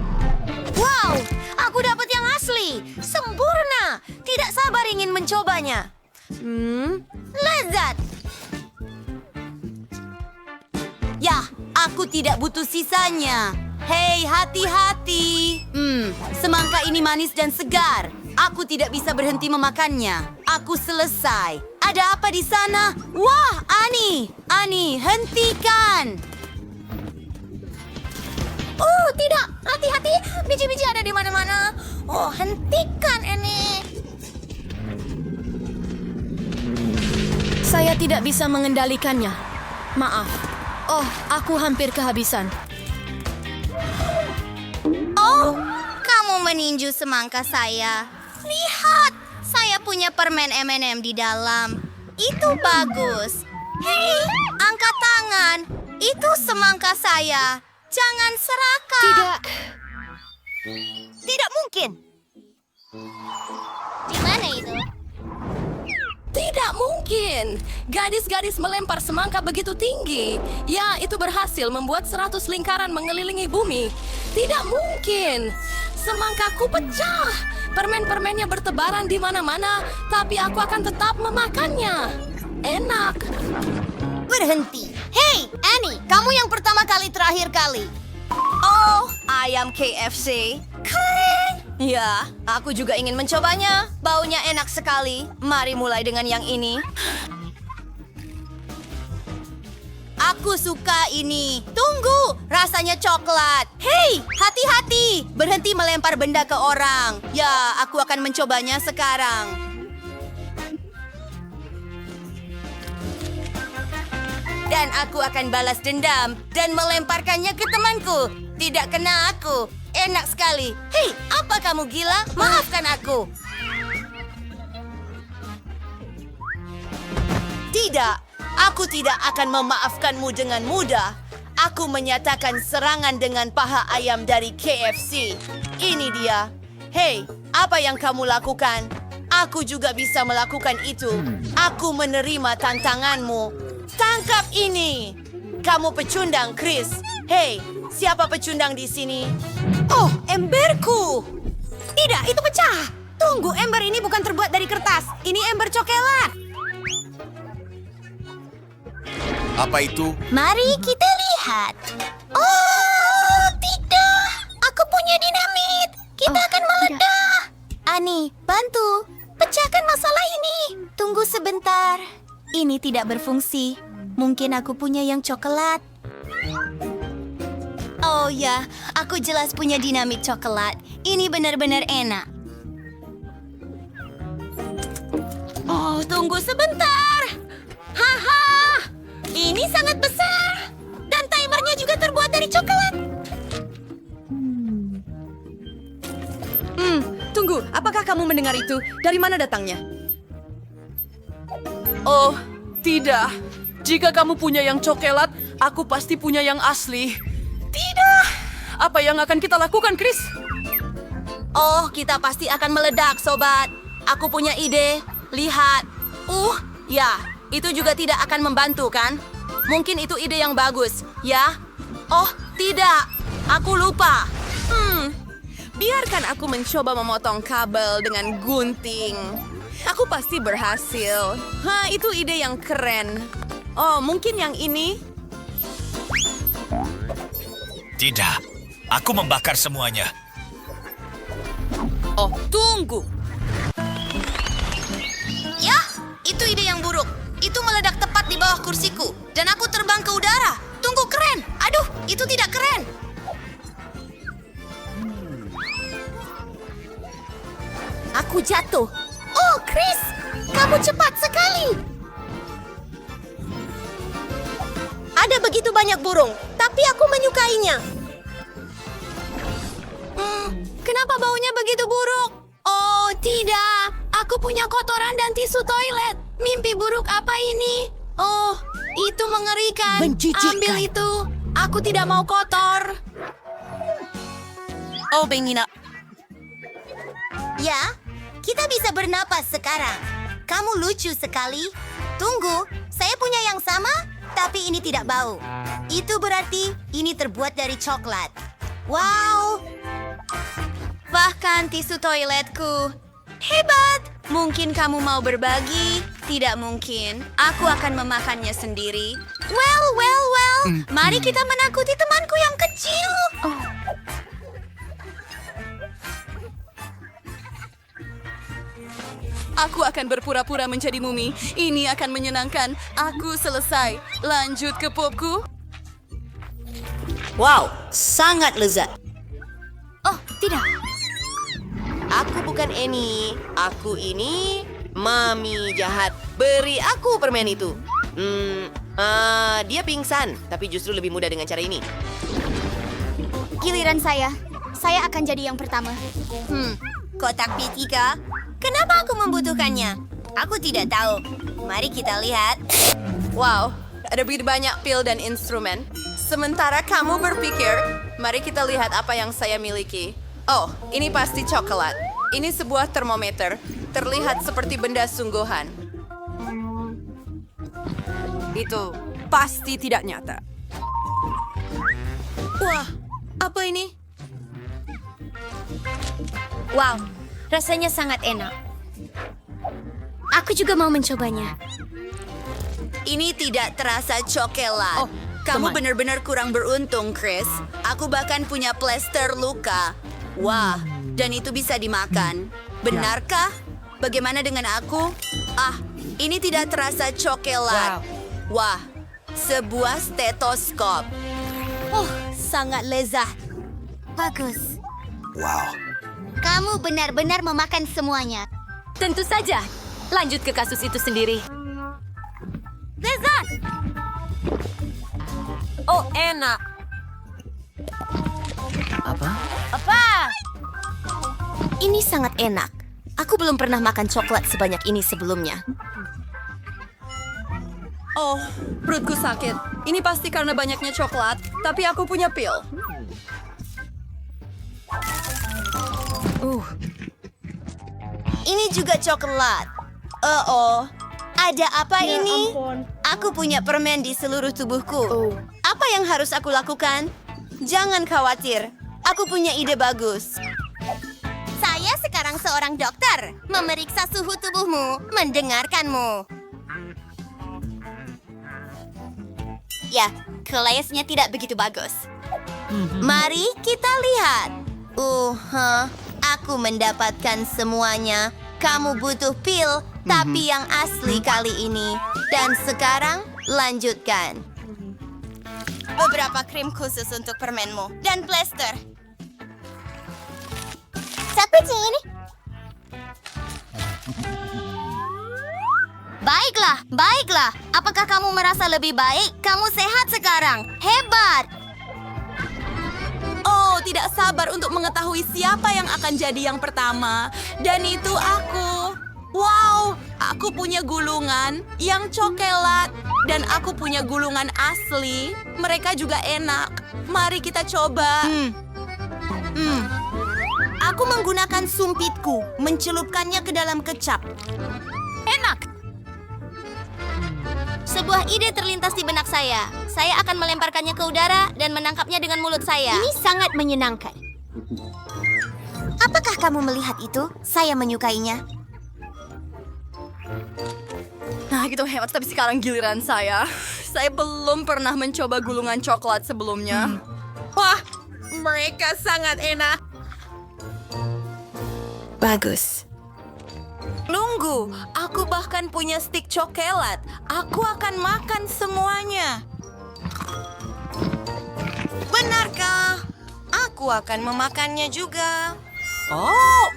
Wow, aku dapat yang asli. Sempurna. Tidak sabar ingin mencobanya. Lezat. Ya, aku tidak butuh sisanya. Hei, hati-hati. Semangka ini manis dan segar. Aku tidak bisa berhenti memakannya. Aku selesai. Ada apa di sana? Wah, Ani! Ani, hentikan! Oh, tidak! Hati-hati! Biji-biji ada di mana-mana. Oh, hentikan ini! Saya tidak bisa mengendalikannya. Maaf. Oh, aku hampir kehabisan. meninju semangka saya. Lihat, saya punya permen M&M di dalam. Itu bagus. Hei, angkat tangan. Itu semangka saya. Jangan serakah. Tidak mungkin. Di mana itu? Tidak mungkin. Gadis-gadis melempar semangka begitu tinggi. Ya, itu berhasil membuat 100 lingkaran mengelilingi bumi. Tidak mungkin. Semangkaku pecah. Permen-permennya bertebaran di mana-mana, tapi aku akan tetap memakannya. Enak. Berhenti. Hei, Annie, kamu yang pertama kali terakhir kali. Oh, ayam KFC. Keren. Ya, aku juga ingin mencobanya. Baunya enak sekali. Mari mulai dengan yang ini. Aku suka ini. Tunggu, rasanya coklat. Hei, hati-hati. Berhenti melempar benda ke orang. Ya, aku akan mencobanya sekarang. Dan aku akan balas dendam dan melemparkannya ke temanku. Tidak kena aku. Enak sekali. Hei, apa kamu gila? Maafkan aku. Tidak, aku tidak akan memaafkanmu dengan mudah. Aku menyatakan serangan dengan paha ayam dari KFC. Ini dia. Hei, apa yang kamu lakukan? Aku juga bisa melakukan itu. Aku menerima tantanganmu. Tangkap ini. Kamu pecundang, Chris. Hei, siapa pecundang di sini? Oh, emberku. Tidak, itu pecah. Tunggu, ember ini bukan terbuat dari kertas. Ini ember coklat. Apa itu? Mari kita lihat. Oh, tidak. Aku punya dinamit. Kita akan meledak. Ani, bantu. Pecahkan masalah ini. Tunggu sebentar. Ini tidak berfungsi. Mungkin aku punya yang coklat. Oh ya, aku jelas punya dinamit coklat. Ini benar-benar enak. Oh, tunggu sebentar. Haha, ini sangat besar. Dan timernya juga terbuat dari coklat. Tunggu, apakah kamu mendengar itu? Dari mana datangnya? Oh, tidak. Jika kamu punya yang coklat, aku pasti punya yang asli. Tidak. Apa yang akan kita lakukan, Chris? Oh, kita pasti akan meledak, sobat. Aku punya ide. Lihat. Ya, itu juga tidak akan membantu, kan? Mungkin itu ide yang bagus, ya? Oh, tidak. Aku lupa. Biarkan aku mencoba memotong kabel dengan gunting. Aku pasti berhasil. Itu ide yang keren. Oh, mungkin yang ini? Tidak. Aku membakar semuanya. Oh, tunggu. Ya, itu ide yang buruk. Itu meledak tepat di bawah kursiku. Dan aku terbang ke udara. Tunggu, keren. Aduh, itu tidak keren. Aku jatuh. Oh, Chris, kamu cepat sekali. Ada begitu banyak burung, tapi aku menyukainya. Kenapa baunya begitu buruk? Oh, tidak. Aku punya kotoran dan tisu toilet. Mimpi buruk apa ini? Oh, itu mengerikan. Menjijikkan. Ambil itu. Aku tidak mau kotor. Oh, Bengina. Ya, kita bisa bernapas sekarang. Kamu lucu sekali. Tunggu, saya punya yang sama, tapi ini tidak bau. Itu berarti ini terbuat dari coklat. Wow. Bahkan tisu toiletku. Hebat. Mungkin kamu mau berbagi? Tidak mungkin. Aku akan memakannya sendiri. Well. Mari kita menakuti temanku yang kecil. Aku akan berpura-pura menjadi mumi. Ini akan menyenangkan. Aku selesai. Lanjut ke popku. Wow, sangat lezat. Oh, tidak. Aku bukan Annie. Aku ini Mami jahat. Beri aku permen itu. Dia pingsan, tapi justru lebih mudah dengan cara ini. Giliran saya. Saya akan jadi yang pertama. Kotak P3? Kenapa aku membutuhkannya? Aku tidak tahu. Mari kita lihat. Wow, ada begitu banyak pil dan instrumen. Sementara kamu berpikir, mari kita lihat apa yang saya miliki. Oh, ini pasti coklat. Ini sebuah termometer. Terlihat seperti benda sungguhan. Itu pasti tidak nyata. Wah, apa ini? Wow, rasanya sangat enak. Aku juga mau mencobanya. Ini tidak terasa coklat. Kamu benar-benar kurang beruntung, Chris. Aku bahkan punya plester luka. Wah, dan itu bisa dimakan. Benarkah? Bagaimana dengan aku? Ini tidak terasa coklat. Wah, sebuah stetoskop. Sangat lezat. Bagus. Wow. Kamu benar-benar memakan semuanya. Tentu saja. Lanjut ke kasus itu sendiri. Lezat! Oh, enak. Apa? Ini sangat enak. Aku belum pernah makan coklat sebanyak ini sebelumnya. Oh, perutku sakit. Ini pasti karena banyaknya coklat, tapi aku punya pil. Ini juga coklat. Ada apa ini? Aku punya permen di seluruh tubuhku. Apa yang harus aku lakukan? Jangan khawatir. Aku punya ide bagus. Saya sekarang seorang dokter. Memeriksa suhu tubuhmu, mendengarkanmu. Ya, kelesnya tidak begitu bagus. Mari kita lihat. Aku mendapatkan semuanya. Kamu butuh pil, tapi yang asli kali ini. Dan sekarang, lanjutkan. Beberapa krim khusus untuk permenmu. Dan plester. Seperti ini. Baiklah. Apakah kamu merasa lebih baik? Kamu sehat sekarang. Hebat. Oh, tidak sabar untuk mengetahui siapa yang akan jadi yang pertama. Dan itu aku. Wow, aku punya gulungan yang coklat. Dan aku punya gulungan asli. Mereka juga enak. Mari kita coba. Aku menggunakan sumpitku, mencelupkannya ke dalam kecap. Enak. Sebuah ide terlintas di benak saya. Saya akan melemparkannya ke udara dan menangkapnya dengan mulut saya. Ini sangat menyenangkan. Apakah kamu melihat itu? Saya menyukainya. Nah, gitu hebat. Tapi sekarang giliran saya. Saya belum pernah mencoba gulungan coklat sebelumnya. Wah, mereka sangat enak. Bagus. Tunggu, aku bahkan punya stik coklat. Aku akan makan semuanya. Benarkah? Aku akan memakannya juga. Oh,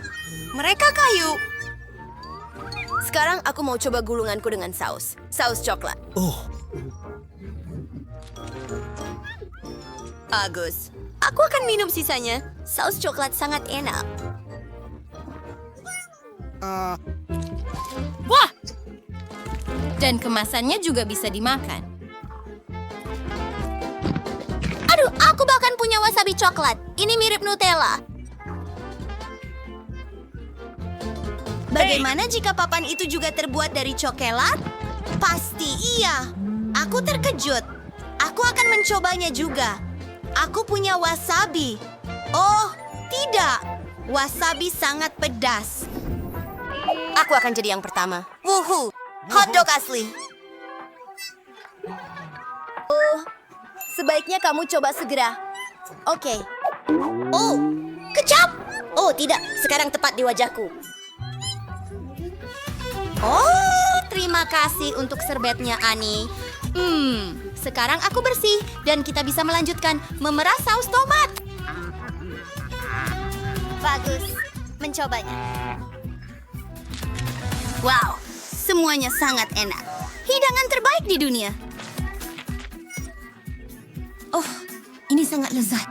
mereka kayu. Sekarang aku mau coba gulunganku dengan saus. Saus coklat. Bagus. Aku akan minum sisanya. Saus coklat sangat enak. Wah! Dan kemasannya juga bisa dimakan. Aduh, aku bahkan punya wasabi coklat. Ini mirip Nutella. Bagaimana jika papan itu juga terbuat dari coklat? Pasti iya. Aku terkejut. Aku akan mencobanya juga. Aku punya wasabi. Oh, tidak. Wasabi sangat pedas. Aku akan jadi yang pertama. Wuhu, hotdog asli. Oh, sebaiknya kamu coba segera. Oke. Oh, kecap. Oh, tidak. Sekarang tepat di wajahku. Oh, terima kasih untuk serbetnya, Ani. Sekarang aku bersih dan kita bisa melanjutkan memerah saus tomat. Bagus. Mencobanya. Wow, semuanya sangat enak. Hidangan terbaik di dunia. Oh, ini sangat lezat.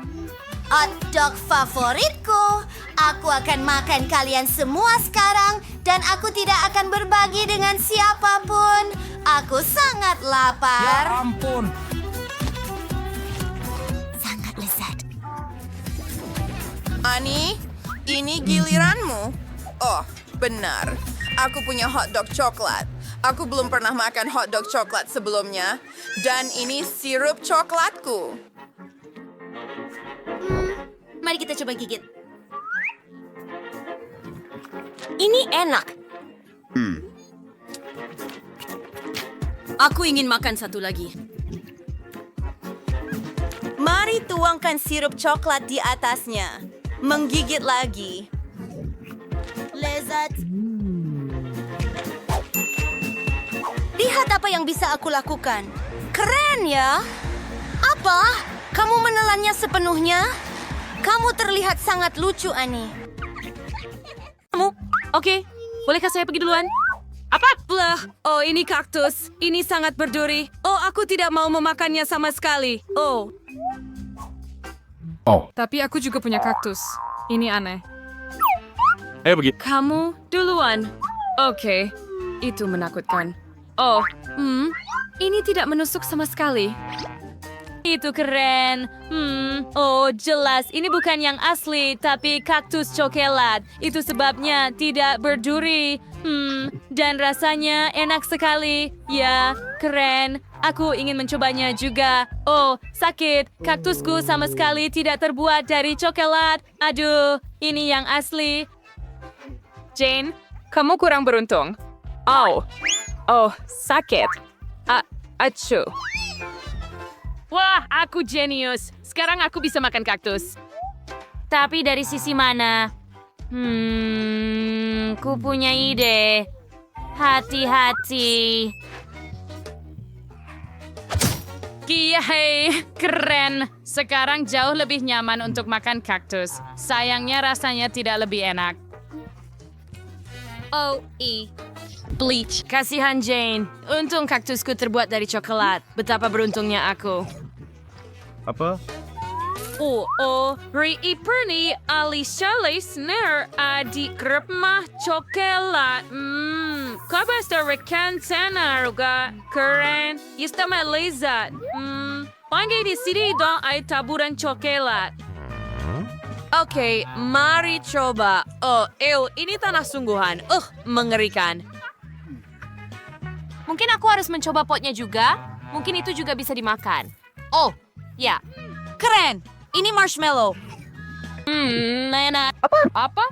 hotdog favoritku. Aku akan makan kalian semua sekarang dan aku tidak akan berbagi dengan siapapun. Aku sangat lapar. Ya ampun. Sangat lezat. Ani, ini giliranmu. Oh, benar. Aku punya hotdog coklat. Aku belum pernah makan hotdog coklat sebelumnya. Dan ini sirup coklatku. Mari kita coba gigit. Ini enak. Aku ingin makan satu lagi. Mari tuangkan sirup coklat di atasnya. Menggigit lagi. Lezat. Lihat apa yang bisa aku lakukan. Keren ya. Apa? Kamu menelannya sepenuhnya? Kamu terlihat sangat lucu, Ani. Oke, bolehkah saya pergi duluan? Apa? Blah. Oh, ini kaktus. Ini sangat berduri. Oh, aku tidak mau memakannya sama sekali. Oh. Tapi aku juga punya kaktus. Ini aneh. Ayo pergi. Kamu duluan. Oke, itu menakutkan. Oh, ini tidak menusuk sama sekali. Itu keren. Oh, jelas ini bukan yang asli, tapi kaktus coklat. Itu sebabnya tidak berduri. Dan rasanya enak sekali. Ya, keren. Aku ingin mencobanya juga. Oh, sakit. Kaktusku sama sekali tidak terbuat dari coklat. Aduh, ini yang asli. Jane, kamu kurang beruntung. Oh, sakit. Acu. Wah, aku jenius. Sekarang aku bisa makan kaktus. Tapi dari sisi mana? Ku punya ide. Hati-hati. Yay, keren. Sekarang jauh lebih nyaman untuk makan kaktus. Sayangnya rasanya tidak lebih enak. Bleach. Kasihan Jane. Untung kaktusku terbuat dari coklat. Betapa beruntungnya aku. Apa? Ri-Iperni Alicia Leisner adik remah coklat. Kabasta rekan sana ruga keren. Istama lezat. Panggil di sini dong ay taburan coklat. Oke, mari coba. Oh, ini tanah sungguhan. Mengerikan. Mungkin aku harus mencoba potnya juga. Mungkin itu juga bisa dimakan. Oh, ya. Keren. Ini marshmallow. Enak. Apa?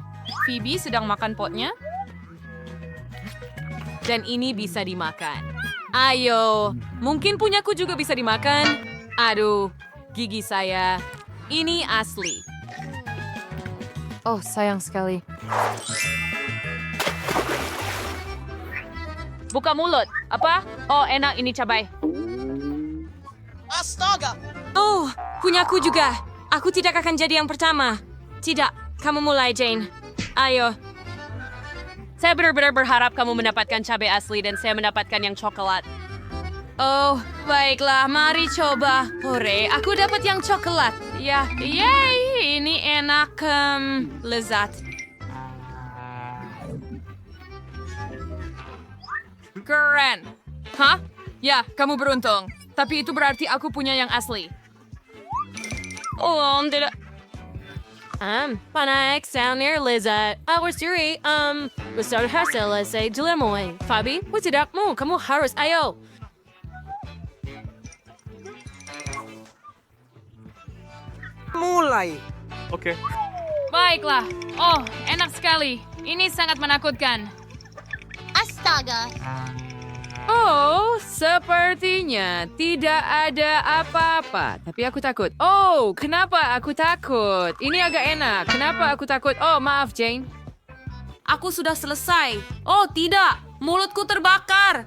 Phoebe sedang makan potnya? Dan ini bisa dimakan. Ayo, mungkin punyaku juga bisa dimakan. Aduh, gigi saya. Ini asli. Oh, sayang sekali. Buka mulut. Apa? Oh, enak ini cabai. Astaga! Oh, punyaku juga. Aku tidak akan jadi yang pertama. Tidak, kamu mulai, Jane. Ayo. Saya benar-benar berharap kamu mendapatkan cabai asli dan saya mendapatkan yang coklat. Oh, baiklah. Mari coba. Hore, aku dapat yang coklat. Ya, yay! Ini enak, lezat. Keren. Hah? Ya, kamu beruntung. Tapi itu berarti aku punya yang asli. Oh, tidak. Panaik soundnya lezat. Suri, besar hasil saya dilemoy. Fabi, tidakmu, kamu harus, ayo. Mulai. Oke. Baiklah. Oh, enak sekali. Ini sangat menakutkan. Astaga. Oh, sepertinya tidak ada apa-apa. Tapi aku takut. Oh, kenapa aku takut? Ini agak enak. Kenapa aku takut? Oh, maaf, Jane. Aku sudah selesai. Oh, tidak. Mulutku terbakar.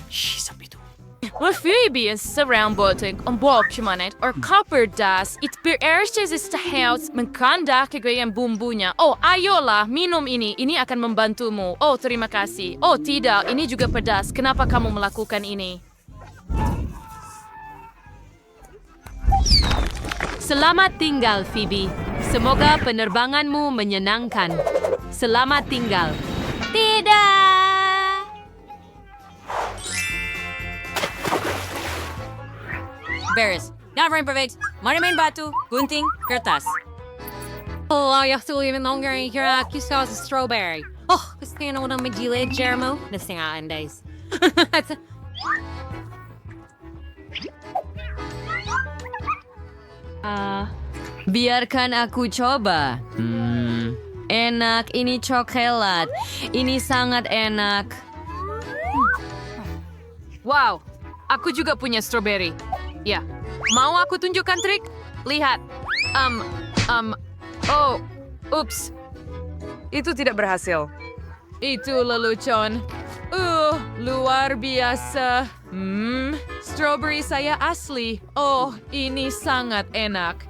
Shh, sampai itu. Phoebe surroundboting ombok cumanet or copper das. It beerses the house mengkanda kegayaan bumbunya. Oh, ayolah, minum ini. Ini akan membantumu. Oh, terima kasih. Oh, tidak. Ini juga pedas. Kenapa kamu melakukan ini? Selamat tinggal, Phoebe. Semoga penerbanganmu menyenangkan. Selamat tinggal. Tidak. Beres. Never imperfect. Mari main batu, gunting, kertas. Oh, jag stod even longer i Kirakus as a strawberry. Oh, gusto ko ng magilid, Jermo. Nasingaan, guys. Biarkan aku coba. Enak, ini coklat. Ini sangat enak. Wow, aku juga punya strawberry. Ya, mau aku tunjukkan trik? Lihat. Oh, ups. Itu tidak berhasil. Itu lelucon. Luar biasa. Strawberry saya asli. Oh, ini sangat enak.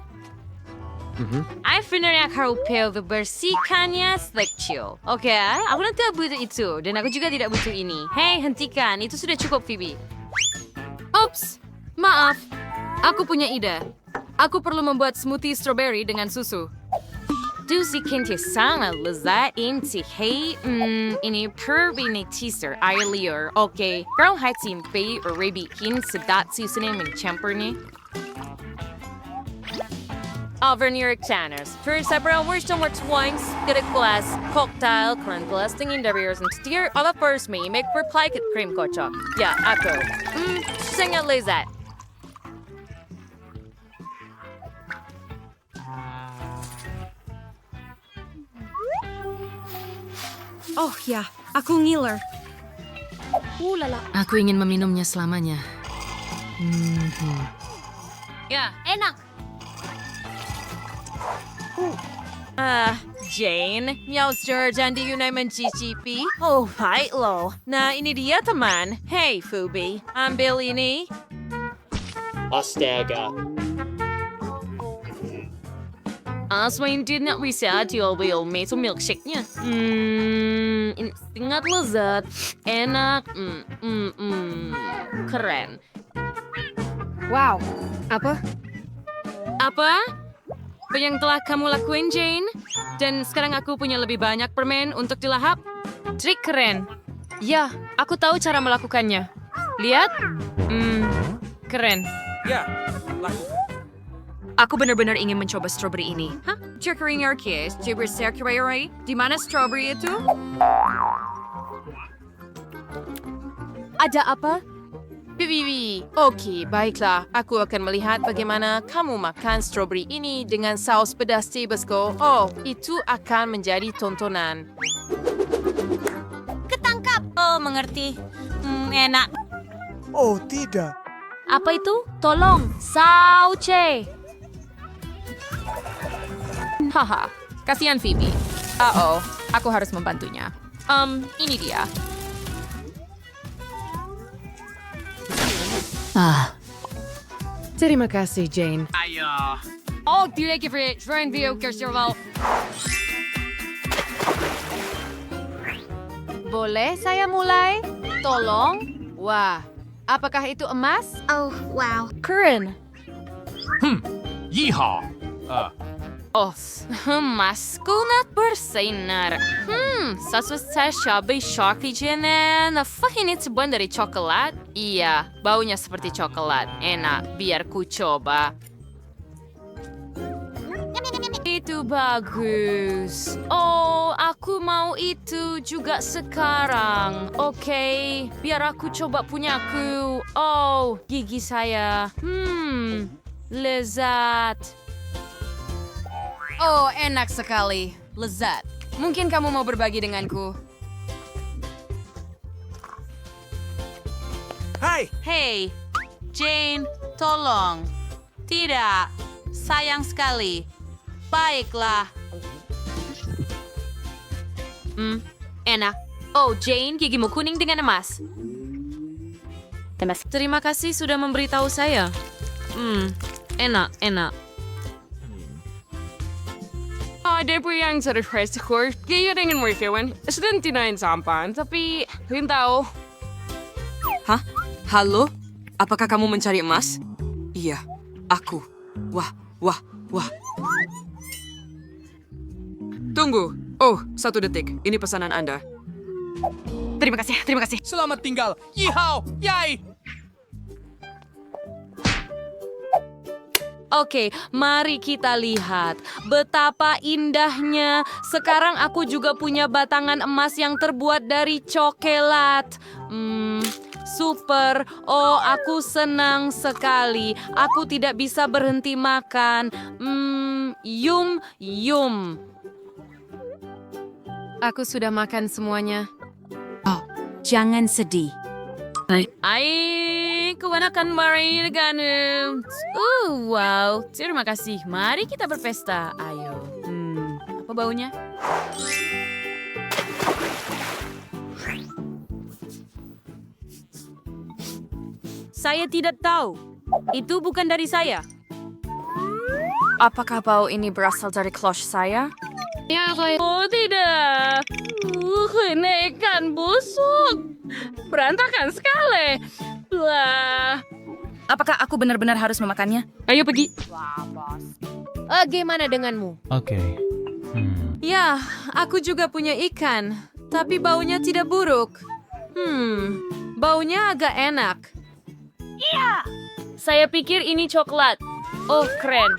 I benar harus bersihkannya sekecil. Oke, aku tidak butuh itu. Dan aku juga tidak butuh ini. Hei, hentikan. Itu sudah cukup, Phoebe. Ups, maaf. Aku punya ide. Aku perlu membuat smoothie strawberry dengan susu. Dusikinti sangat lezat inti. Hei, ini perbini teaser air liur. Oke, kau hai simpe rebikin sedat susunya mencampurnya. Alvernier Tanners. For several words wines, get a glass, cocktail, current glass, tingin barriers, and steer all the first me, make reply kit cream kocok. Ya, aku. Sangat lezat. Oh ya, aku ngiler. Lala. Aku ingin meminumnya selamanya. Ya, enak. Jane, Meowster dan Yunai mencicipi. Oh, baik loh. Nah, ini dia teman. Hey, Phoebe, ambil ini. Astaga. Aswain tidak bisa diambil meso milkshake-nya. Ini sangat lezat, enak, keren. Wow, apa? Apa? Apa yang telah kamu lakuin, Jane? Dan sekarang aku punya lebih banyak permen untuk dilahap. Trik keren. Ya, aku tahu cara melakukannya. Lihat. Keren. Ya, lakukan. Aku benar-benar ingin mencoba strawberry ini. Hah? Cekering Arceus, Jibber Circuary? Di mana strawberry itu? Ada apa? Bibi. Oke, baiklah. Aku akan melihat bagaimana kamu makan strawberry ini dengan saus pedas Tabasco. Oh, itu akan menjadi tontonan. Ketangkap. Oh, mengerti. Enak. Oh, tidak. Apa itu? Tolong, Sauce. Haha, kasihan Phoebe. Aku harus membantunya. Ini dia. Terima kasih, Jane. Ayo. Oh, tidak kira tren video kerjaan. Boleh saya mulai? Tolong. Wah, apakah itu emas? Oh, wow. Keren. Yeehaw. Oh, emasku not bersinar. Sesuatu shabby sharky jenen. Apa ini terbuat dari coklat? Iya, baunya seperti coklat. Enak, biar ku coba. Itu bagus. Oh, aku mau itu juga sekarang. Oke, biar aku coba punyaku. Oh, gigi saya. Lezat. Oh, enak sekali. Lezat. Mungkin kamu mau berbagi denganku. Hai. Hey, Jane, tolong. Tidak, sayang sekali. Baiklah. Enak. Oh, Jane, gigimu kuning dengan emas. Terima kasih sudah memberitahu saya. Enak. Ada po yang surprise ko. Kaya dengan Morphewan. Sedang tinayin sampan, tapi hindi tahu. Hah? Halo? Apakah kamu mencari emas? Iya, aku. Wah, Wah. Tunggu. Oh, 1 detik. Ini pesanan Anda. Terima kasih. Selamat tinggal. Yihaw! Yay! Oke, mari kita lihat betapa indahnya. Sekarang aku juga punya batangan emas yang terbuat dari coklat. Super. Oh, aku senang sekali. Aku tidak bisa berhenti makan. Yum. Aku sudah makan semuanya. Jangan sedih. Kebanyakan mari dengan... wow, terima kasih. Mari kita berpesta. Ayo. Apa baunya? Saya tidak tahu. Itu bukan dari saya. Apakah bau ini berasal dari klosh saya? Oh, tidak. Ini ikan busuk. Berantakan sekali. Wah. Apakah aku benar-benar harus memakannya? Ayo pergi. Gimana denganmu? Oke. Ya, aku juga punya ikan. Tapi baunya tidak buruk. Baunya agak enak. Iya. Saya pikir ini coklat. Oh, keren.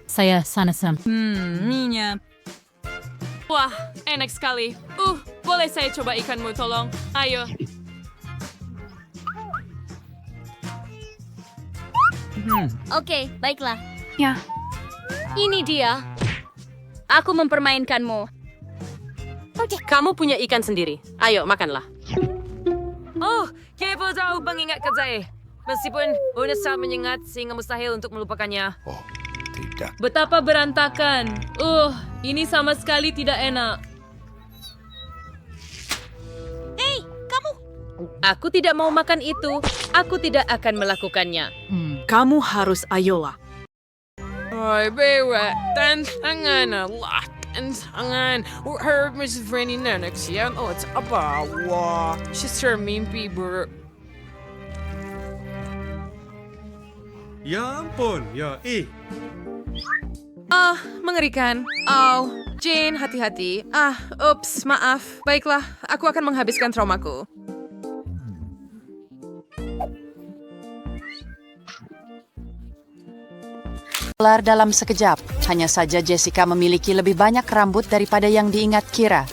Saya Sanasam. Minyak. Wah, enak sekali. Boleh saya coba ikanmu, tolong? Ayo. Oke, baiklah. Ya. Ini dia. Aku mempermainkanmu. Kamu punya ikan sendiri. Ayo, makanlah. Oh, kepo tahu mengingatkan saya. Meskipun udah sangat menyengat sehingga mustahil untuk melupakannya. Oh, tidak. Betapa berantakan. Ini sama sekali tidak enak. Hei, kamu! Aku tidak mau makan itu. Aku tidak akan melakukannya. Kamu harus ayolah. Ay, bewa, tantangan Allah. Tantangan. Herb Miss Franny Nenex yan. Oh, it's apa? Wah, sister mimpi bro. Ya ampun, ya Mengerikan. Jane, hati-hati. Ups, maaf. Baiklah, aku akan menghabiskan traumaku. Kelar dalam sekejap. Hanya saja Jessica memiliki lebih banyak rambut daripada yang diingat Kira.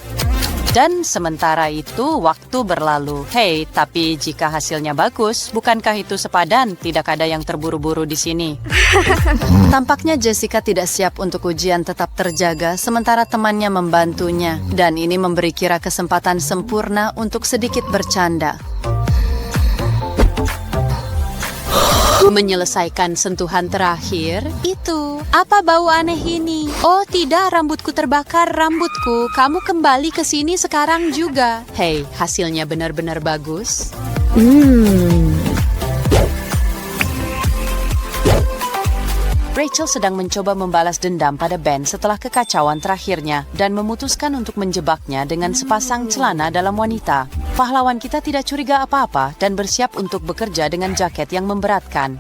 Dan sementara itu, waktu berlalu. Hei, tapi jika hasilnya bagus, bukankah itu sepadan? Tidak ada yang terburu-buru di sini. Tampaknya Jessica tidak siap untuk ujian tetap terjaga, sementara temannya membantunya. Dan ini memberi Kira kesempatan sempurna untuk sedikit bercanda. Menyelesaikan sentuhan terakhir, itu apa bau aneh ini? Oh tidak, rambutku terbakar, rambutku. Kamu kembali ke sini sekarang juga. Hei, hasilnya benar-benar bagus. Rachel sedang mencoba membalas dendam pada Ben setelah kekacauan terakhirnya dan memutuskan untuk menjebaknya dengan sepasang celana dalam wanita. Pahlawan kita tidak curiga apa-apa dan bersiap untuk bekerja dengan jaket yang memberatkan.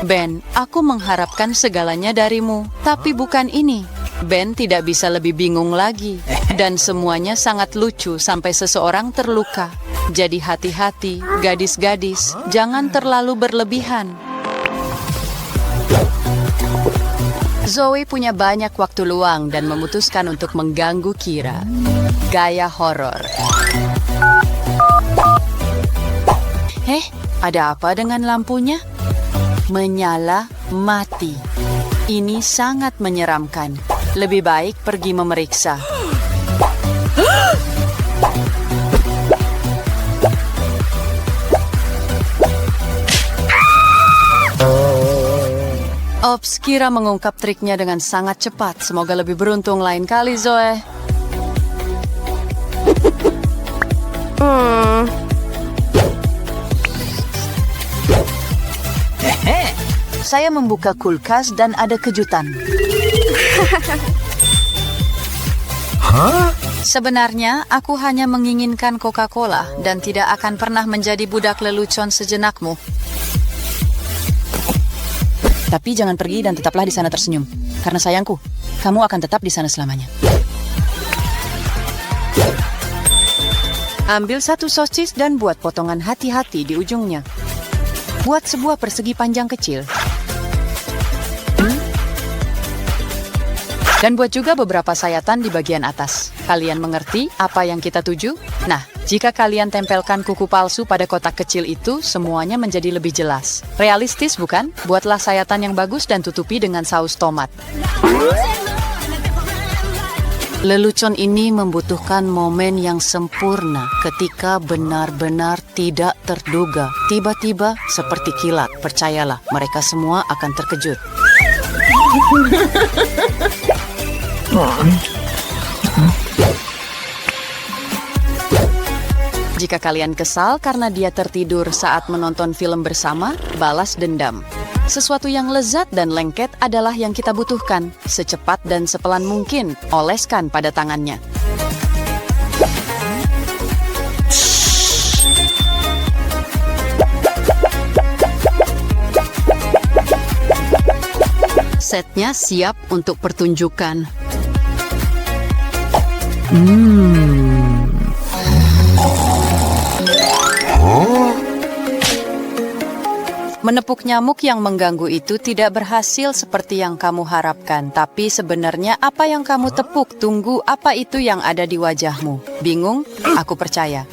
Ben, aku mengharapkan segalanya darimu, tapi bukan ini. Ben tidak bisa lebih bingung lagi. Dan semuanya sangat lucu sampai seseorang terluka. Jadi hati-hati, gadis-gadis, jangan terlalu berlebihan. Zoe punya banyak waktu luang dan memutuskan untuk mengganggu Kira. Gaya horor. Ada apa dengan lampunya? Menyala, mati. Ini sangat menyeramkan. Lebih baik pergi memeriksa. Ops, Kira mengungkap triknya dengan sangat cepat. Semoga lebih beruntung lain kali, Zoe. Saya membuka kulkas dan ada kejutan. Hah? Sebenarnya, aku hanya menginginkan Coca-Cola dan tidak akan pernah menjadi budak lelucon sejenakmu. Tapi jangan pergi dan tetaplah di sana tersenyum. Karena sayangku, kamu akan tetap di sana selamanya. Ambil satu sosis dan buat potongan hati-hati di ujungnya. Buat sebuah persegi panjang kecil. Dan buat juga beberapa sayatan di bagian atas. Kalian mengerti apa yang kita tuju? Nah, jika kalian tempelkan kuku palsu pada kotak kecil itu, semuanya menjadi lebih jelas. Realistis bukan? Buatlah sayatan yang bagus dan tutupi dengan saus tomat. Lelucon ini membutuhkan momen yang sempurna ketika benar-benar tidak terduga. Tiba-tiba seperti kilat, percayalah, mereka semua akan terkejut. Jika kalian kesal karena dia tertidur saat menonton film bersama, balas dendam. Sesuatu yang lezat dan lengket adalah yang kita butuhkan. Secepat dan sepelan mungkin, oleskan pada tangannya. Setnya siap untuk pertunjukan. Menepuk nyamuk yang mengganggu itu tidak berhasil seperti yang kamu harapkan. Tapi sebenarnya apa yang kamu tepuk? Tunggu, apa itu yang ada di wajahmu? Bingung? Aku percaya.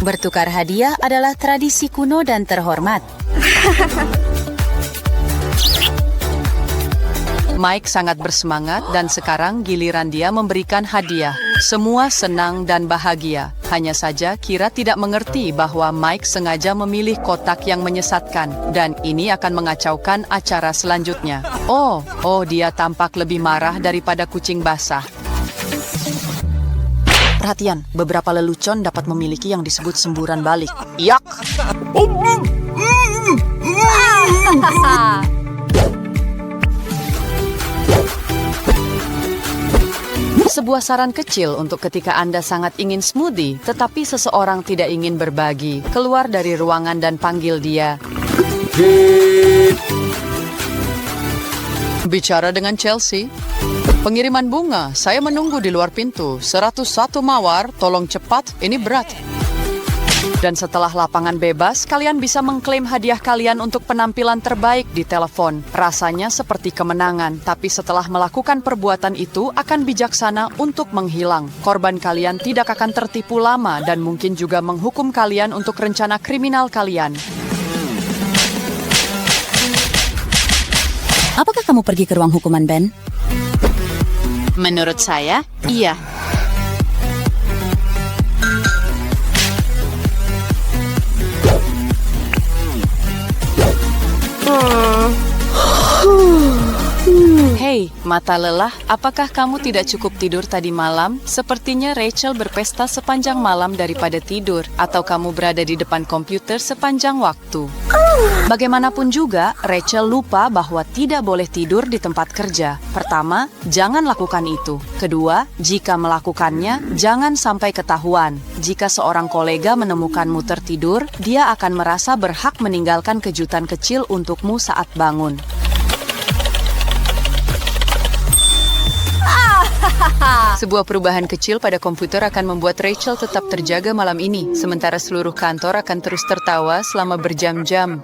Bertukar hadiah adalah tradisi kuno dan terhormat. Mike sangat bersemangat dan sekarang giliran dia memberikan hadiah. Semua senang dan bahagia. Hanya saja Kira tidak mengerti bahwa Mike sengaja memilih kotak yang menyesatkan dan ini akan mengacaukan acara selanjutnya. Oh, dia tampak lebih marah daripada kucing basah. Perhatian, beberapa lelucon dapat memiliki yang disebut semburan balik. Yak! Sebuah saran kecil untuk ketika Anda sangat ingin smoothie, tetapi seseorang tidak ingin berbagi. Keluar dari ruangan dan panggil dia. Bicara dengan Chelsea. Pengiriman bunga, saya menunggu di luar pintu. 101 mawar, tolong cepat, ini berat. Dan setelah lapangan bebas, kalian bisa mengklaim hadiah kalian untuk penampilan terbaik di telepon. Rasanya seperti kemenangan, tapi setelah melakukan perbuatan itu akan bijaksana untuk menghilang. Korban kalian tidak akan tertipu lama dan mungkin juga menghukum kalian untuk rencana kriminal kalian. Apakah kamu pergi ke ruang hukuman, Ben? Menurut saya, iya. Hei, mata lelah, apakah kamu tidak cukup tidur tadi malam? Sepertinya Rachel berpesta sepanjang malam daripada tidur, atau kamu berada di depan komputer sepanjang waktu. Bagaimanapun juga, Rachel lupa bahwa tidak boleh tidur di tempat kerja. Pertama, jangan lakukan itu. Kedua, jika melakukannya, jangan sampai ketahuan. Jika seorang kolega menemukanmu tertidur, dia akan merasa berhak meninggalkan kejutan kecil untukmu saat bangun. Sebuah perubahan kecil pada komputer akan membuat Rachel tetap terjaga malam ini, sementara seluruh kantor akan terus tertawa selama berjam-jam.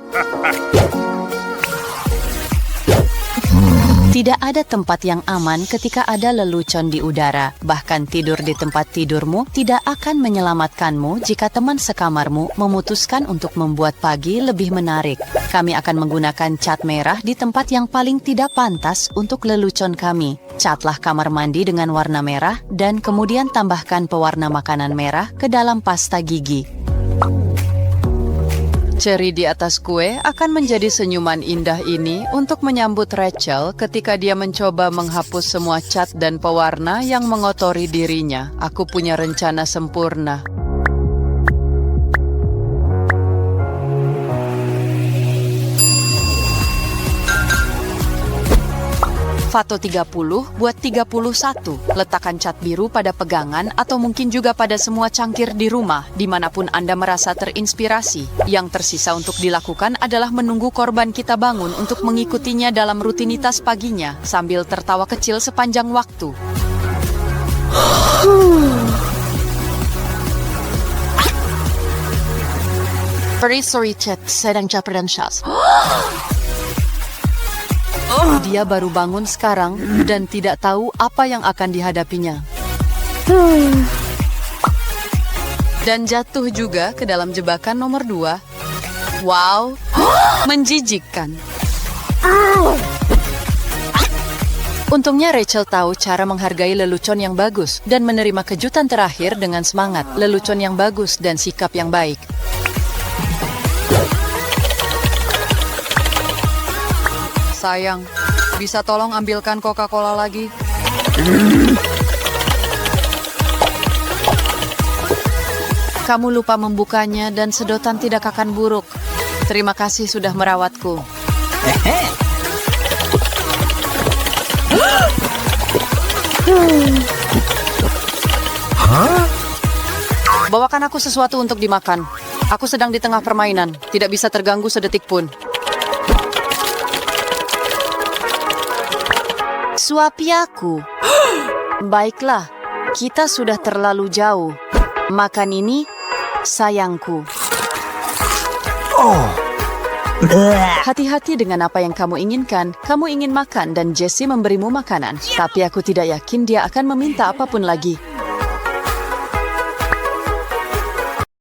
Tidak ada tempat yang aman ketika ada lelucon di udara. Bahkan tidur di tempat tidurmu tidak akan menyelamatkanmu jika teman sekamarmu memutuskan untuk membuat pagi lebih menarik. Kami akan menggunakan cat merah di tempat yang paling tidak pantas untuk lelucon kami. Catlah kamar mandi dengan warna merah dan kemudian tambahkan pewarna makanan merah ke dalam pasta gigi. Ceri di atas kue akan menjadi senyuman indah ini untuk menyambut Rachel ketika dia mencoba menghapus semua cat dan pewarna yang mengotori dirinya. Aku punya rencana sempurna. Foto 30 buat 31. Letakkan cat biru pada pegangan atau mungkin juga pada semua cangkir di rumah, dimanapun Anda merasa terinspirasi. Yang tersisa untuk dilakukan adalah menunggu korban kita bangun untuk mengikutinya dalam rutinitas paginya, sambil tertawa kecil sepanjang waktu. Very sorry, chat. Sedang caper dan syas. Dia baru bangun sekarang dan tidak tahu apa yang akan dihadapinya. Dan jatuh juga ke dalam jebakan nomor 2. Wow, menjijikkan. Untungnya Rachel tahu cara menghargai lelucon yang bagus dan menerima kejutan terakhir dengan semangat, lelucon yang bagus dan sikap yang baik. Sayang, bisa tolong ambilkan Coca-Cola lagi? Kamu lupa membukanya dan sedotan tidak akan buruk. Terima kasih sudah merawatku. Bawakan aku sesuatu untuk dimakan. Aku sedang di tengah permainan, tidak bisa terganggu sedetik pun. Suapi aku. Baiklah, kita sudah terlalu jauh. Makan ini, sayangku. Hati-hati dengan apa yang kamu inginkan. Kamu ingin makan dan Jessie memberimu makanan. Tapi aku tidak yakin dia akan meminta apapun lagi.